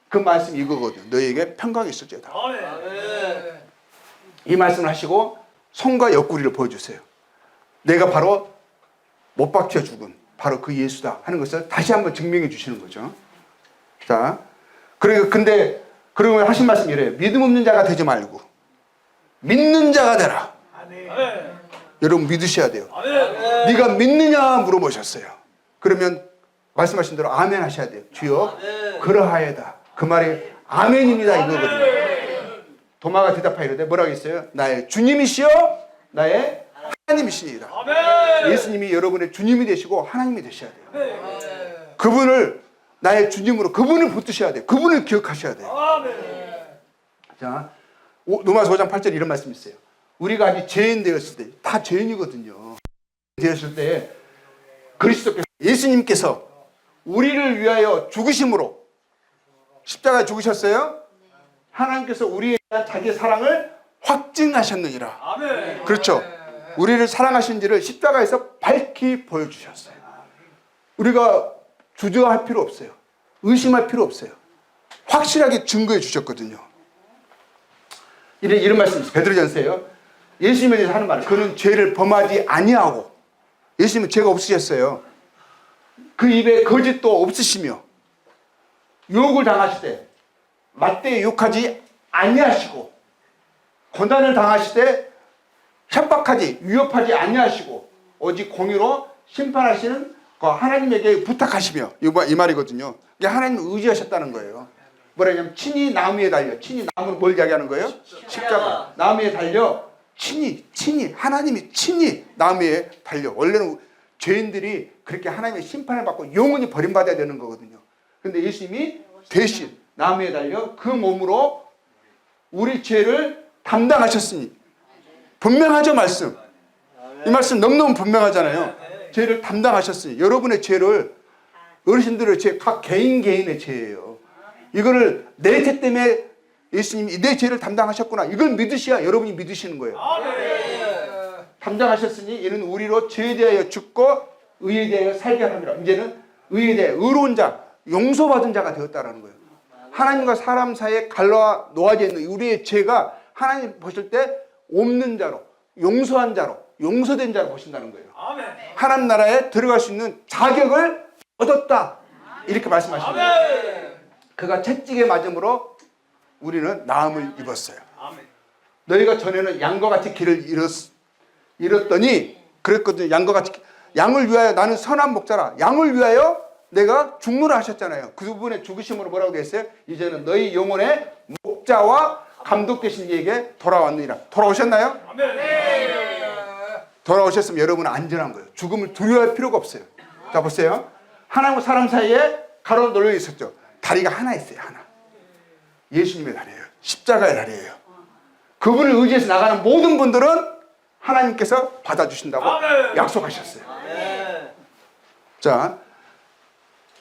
그 말씀이 이거거든요. 너희에게 평강이 있을지어다. 아멘. 이 말씀을 하시고 손과 옆구리를 보여주세요. 내가 바로 못 박혀 죽은 바로 그 예수다 하는 것을 다시 한번 증명해 주시는 거죠. 자, 그러면 하신 말씀이 이래요. 믿음 없는 자가 되지 말고 믿는 자가 되라. 아멘. 여러분 믿으셔야 돼요. 아멘. 네가 믿느냐 물어보셨어요. 그러면 말씀하신 대로 아멘 하셔야 돼요. 주여 아멘. 그러하여다. 그 말이 아멘입니다 이거거든요. 도마가 대답하여 이르되 뭐라고 했어요? 나의 주님이시여 나의 하나님이시니이다. 아멘. 예수님이 여러분의 주님이 되시고 하나님이 되셔야 돼요. 아멘. 그분을 나의 주님으로 그분을 붙드셔야 돼요. 그분을 기억하셔야 돼요. 아멘. 자, 로마서 5장 8절 이런 말씀이 있어요. 우리가 아직 죄인 되었을 때, 다 죄인이거든요. 되었을 때 그리스도께서 예수님께서 우리를 위하여 죽으심으로 십자가에 죽으셨어요. 하나님께서 우리에 대한 자기의 사랑을 확증하셨느니라. 아멘. 그렇죠. 우리를 사랑하신지를 십자가에서 밝히 보여주셨어요. 우리가 주저할 필요 없어요. 의심할 필요 없어요. 확실하게 증거해 주셨거든요. 이런 말씀이 있어요. 베드로전서예요. 예수님에 대해서 하는 말. 그는 죄를 범하지 아니하고 예수님은 죄가 없으셨어요. 그 입에 거짓도 없으시며 유혹을 당하실 때 맞대 욕하지 아니하시고 고난을 당하실 때 협박하지 위협하지 아니하시고 오직 공의로 심판하시는 그 하나님에게 부탁하시며 이 말이거든요. 이게 하나님을 의지하셨다는 거예요. 뭐라냐면 친히 나무에 달려 친히 나무는 뭘 이야기하는 거예요? 십자가. 나무에 달려 친히 하나님이 친히 나무에 달려. 원래는 죄인들이 그렇게 하나님의 심판을 받고 영원히 버림받아야 되는 거거든요. 근데 예수님이 대신 나무에 달려 그 몸으로 우리 죄를 담당하셨으니 분명하죠 말씀. 이 말씀 너무너무 분명하잖아요. 죄를 담당하셨으니 여러분의 죄를 어르신들의 죄, 각 개인의 죄예요. 이거를 내 죄 때문에 예수님이 내 죄를 담당하셨구나. 이걸 믿으셔야 여러분이 믿으시는 거예요. 담당하셨으니 이는 우리로 죄에 대하여 죽고 의에 대하여 살게 하느니라. 이제는 의에 대해 의로운 자, 용서받은 자가 되었다라는 거예요. 하나님과 사람 사이에 갈라 놓아져 있는 우리의 죄가 하나님 보실 때 없는 자로, 용서한 자로, 용서된 자로 보신다는 거예요. 하나님 나라에 들어갈 수 있는 자격을 얻었다. 이렇게 말씀하시는 거예요. 그가 채찍에 맞음으로 우리는 나음을 입었어요. 너희가 전에는 양과 같이 길을 잃었더니 그랬거든요. 양과 같이 양을 위하여 나는 선한 목자라. 양을 위하여 내가 죽노라 하셨잖아요. 그분의 죽으심으로 뭐라고 되어 있어요? 이제는 너희 영혼의 목자와 감독 되신 이에게 돌아왔느니라. 돌아오셨나요? 돌아오셨으면 여러분은 안전한 거예요. 죽음을 두려워할 필요가 없어요. 자 보세요. 하나님과 사람 사이에 가로 널려 있었죠. 다리가 하나 있어요. 하나. 예수님의 다리예요. 십자가의 다리예요. 그분을 의지해서 나가는 모든 분들은 하나님께서 받아주신다고 약속하셨어요. 자,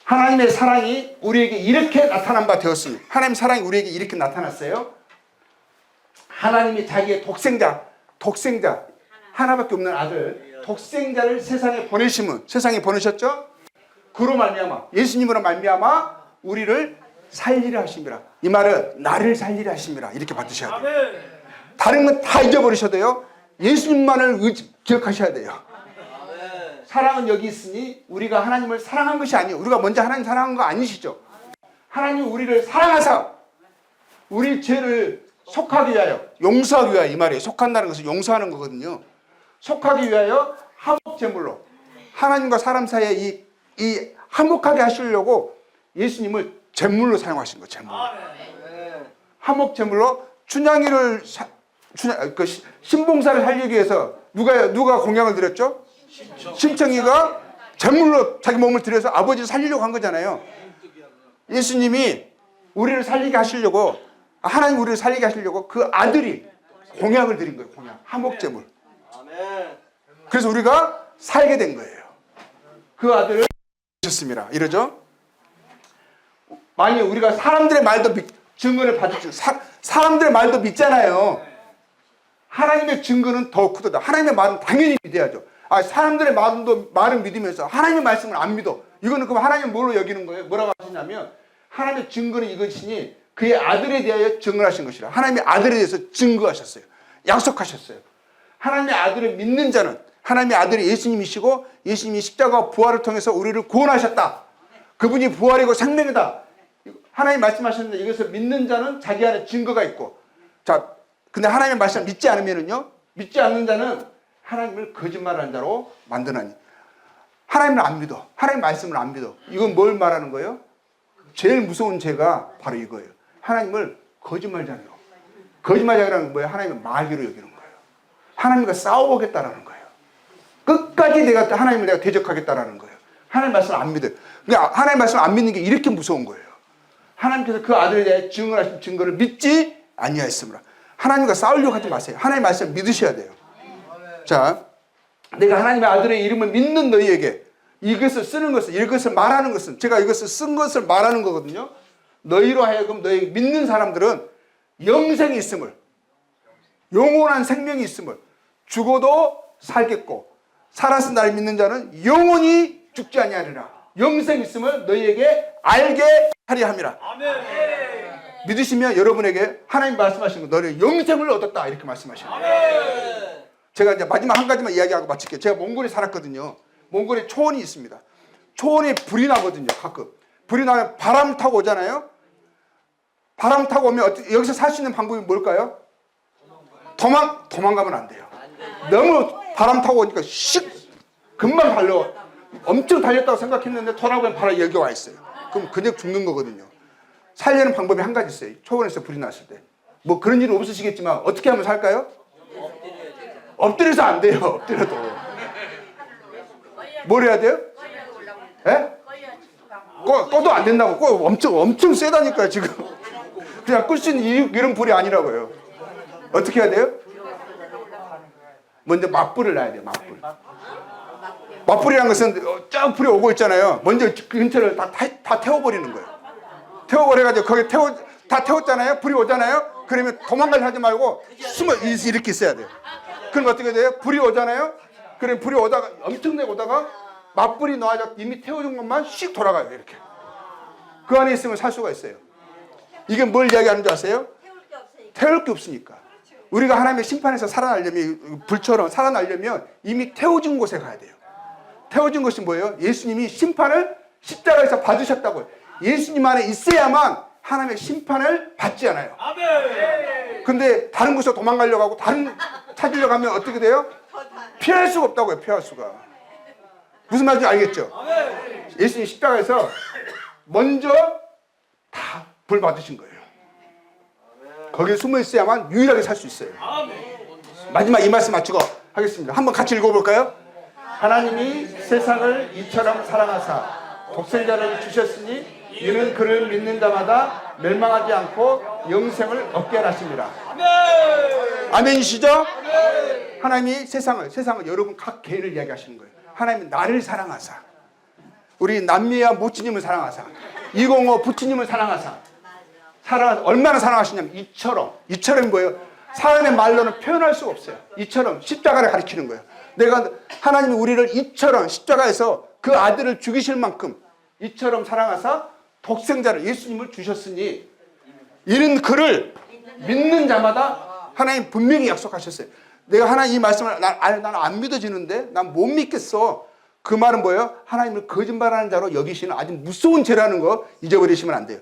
하나님의 사랑이 우리에게 이렇게 나타난 바 되었으니 하나님의 사랑이 우리에게 이렇게 나타났어요. 하나님이 자기의 독생자 하나밖에 없는 아들 독생자를 세상에 보내셨죠. 그로 말미암아 예수님으로 말미암아 우리를 살리려 하심이라. 이 말은 나를 살리려 하심이라. 이렇게 받으셔야 돼요. 다른 건 다 잊어버리셔도요. 예수님만을 기억하셔야 돼요. 사랑은 여기 있으니 우리가 하나님을 사랑한 것이 아니에요. 우리가 먼저 하나님 사랑한 거 아니시죠. 하나님 우리를 사랑하사 우리 죄를 속하기 위하여 용서하기 위하여 이 말이에요. 속한다는 것은 용서하는 거거든요. 속하기 위하여 화목제물로 하나님과 사람 사이에 이 화목하게 하시려고 예수님을 제물로 사용하신 거예요. 제물로. 화목제물로 춘향이를 신봉사를 살리기 위해서 누가 공양을 드렸죠? 심청이가 제물로 자기 몸을 들여서 아버지를 살리려고 한 거잖아요. 예수님이 우리를 살리게 하시려고 하나님 우리를 살리게 하시려고 그 아들이 공약을 드린 거예요. 공약. 화목제물. 그래서 우리가 살게 된 거예요. 그 아들을 주셨습니다. 이러죠? 아니 우리가 사람들의 말도 증거를 받을 줄 사람들의 말도 믿잖아요. 하나님의 증거는 더 크다. 하나님의 말은 당연히 믿어야죠. 사람들의 말은 믿으면서 하나님의 말씀을 안 믿어. 이거는 그럼 하나님 뭘로 여기는 거예요? 뭐라고 하시냐면 하나님의 증거는 이것이니 그의 아들에 대하여 증언하신 것이라. 하나님의 아들에 대해서 증거하셨어요. 약속하셨어요. 하나님의 아들을 믿는 자는 하나님의 아들이 예수님이시고 예수님이 십자가와 부활을 통해서 우리를 구원하셨다. 그분이 부활이고 생명이다. 하나님 말씀하셨는데 이것을 믿는 자는 자기 안에 증거가 있고, 자, 근데 하나님의 말씀을 믿지 않으면은요, 믿지 않는 자는 하나님을 거짓말하는 자로 만드나니. 하나님을 안 믿어. 하나님 말씀을 안 믿어. 이건 뭘 말하는 거예요? 제일 무서운 죄가 바로 이거예요. 하나님을 거짓말장이로. 거짓말장이라는 건 뭐예요? 하나님을 마귀로 여기는 거예요. 하나님과 싸워보겠다라는 거예요. 끝까지 하나님을 내가 대적하겠다라는 거예요. 하나님 말씀을 안 믿어요. 그러니까 하나님 말씀을 안 믿는 게 이렇게 무서운 거예요. 하나님께서 그 아들에 대해 증언하신 증거를 믿지 아니하였으므로. 하나님과 싸우려고 하지 마세요. 하나님 말씀을 믿으셔야 돼요. 자, 내가 하나님의 아들의 이름을 믿는 너희에게 이것을 쓰는 것은, 이것을 말하는 것은, 제가 이것을 쓴 것을 말하는 거거든요. 너희로 하여금 너희 믿는 사람들은 영생이 있음을, 영원한 생명이 있음을, 죽어도 살겠고 살아서 날 믿는 자는 영원히 죽지 아니하리라. 영생이 있음을 너희에게 알게 하리 함이라. 아멘. 믿으시면 여러분에게 하나님 말씀하시는 거, 너는 영생을 얻었다 이렇게 말씀하시는 거예요. 아멘. 제가 이제 마지막 한 가지만 이야기하고 마칠게요. 제가 몽골에 살았거든요. 몽골에 초원이 있습니다. 초원에 불이 나거든요. 가끔 불이 나면 바람 타고 오잖아요. 바람 타고 오면 여기서 살 수 있는 방법이 뭘까요? 도망가면 안 돼요. 너무 바람 타고 오니까 금방 달려. 엄청 달렸다고 생각했는데 돌아보면 바로 여기 와 있어요. 그럼 그냥 죽는 거거든요. 살려는 방법이 한 가지 있어요. 초원에서 불이 났을 때. 뭐 그런 일은 없으시겠지만 어떻게 하면 살까요? 엎드려서 안 돼요. 엎드려도. 뭘 해야 돼요? 예? 꺼도 안 된다고. 엄청 세다니까요, 지금. 그냥 끌 수 있는 이런 불이 아니라고요. 어떻게 해야 돼요? 먼저 맞불을 놔야 돼요, 맞불. 맞불이라는 것은 쫙 불이 오고 있잖아요. 먼저 그 근처를 다 태워버리는 거예요. 태워버려가지고 거기 다 태웠잖아요. 불이 오잖아요. 그러면 도망가려 하지 말고 숨어 이렇게 있어야 돼요. 그럼 어떻게 돼요? 불이 오잖아요. 그럼 불이 오다가 엄청나게 오다가 맞불이 놔져 이미 태워준 것만 씩 돌아가요. 이렇게. 그 안에 있으면 살 수가 있어요. 이게 뭘 이야기하는 줄 아세요? 태울 게 없으니까. 우리가 하나님의 심판에서 살아나려면, 불처럼 살아나려면 이미 태워진 곳에 가야 돼요. 태워진 것이 뭐예요? 예수님이 심판을 십자가에서 받으셨다고요. 예수님 안에 있어야만 하나님의 심판을 받지 않아요. 아멘. 근데 다른 곳으로 도망가려고 하고 다른 찾으려고 하면 어떻게 돼요? 피할 수가 없다고요. 피할 수가. 무슨 말인지 알겠죠? 예수님 십자가에서 먼저 다 벌 받으신 거예요. 거기에 숨어 있어야만 유일하게 살 수 있어요. 마지막 이 말씀 마치고 하겠습니다. 한번 같이 읽어볼까요? 하나님이 세상을 이처럼 사랑하사 독생자를 주셨으니 이는 그를 믿는 자마다 멸망하지 않고 영생을 얻게 하십니다. 아멘이시죠? 하나님이 세상을 여러분 각 개인을 이야기하시는 거예요. 하나님은 나를 사랑하사, 우리 남미와 모치님을 사랑하사, 205 부치님을 사랑하사, 얼마나 사랑하시냐면 이처럼 뭐예요? 사람의 말로는 표현할 수가 없어요. 이처럼 십자가를 가리키는 거예요. 하나님이 우리를 이처럼 십자가에서 그 아들을 죽이실 만큼 이처럼 사랑하사 독생자를 예수님을 주셨으니 이는 그를 믿는 자마다 하나님 분명히 약속하셨어요. 내가 하나님 이 말씀을 나는 안 믿어지는데 난 못 믿겠어. 그 말은 뭐예요? 하나님을 거짓말하는 자로 여기시는 아주 무서운 죄라는 거 잊어버리시면 안 돼요.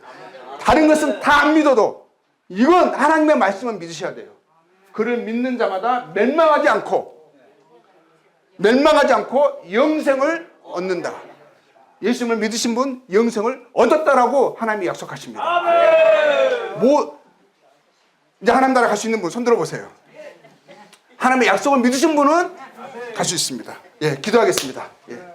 다른 것은 다 안 믿어도 이건 하나님의 말씀은 믿으셔야 돼요. 그를 믿는 자마다 멸망하지 않고 영생을 얻는다. 예수님을 믿으신 분 영생을 얻었다라고 하나님이 약속하십니다. 이제 하나님 나라 갈 수 있는 분 손 들어보세요. 하나님의 약속을 믿으신 분은 갈 수 있습니다. 예, 기도하겠습니다. 예.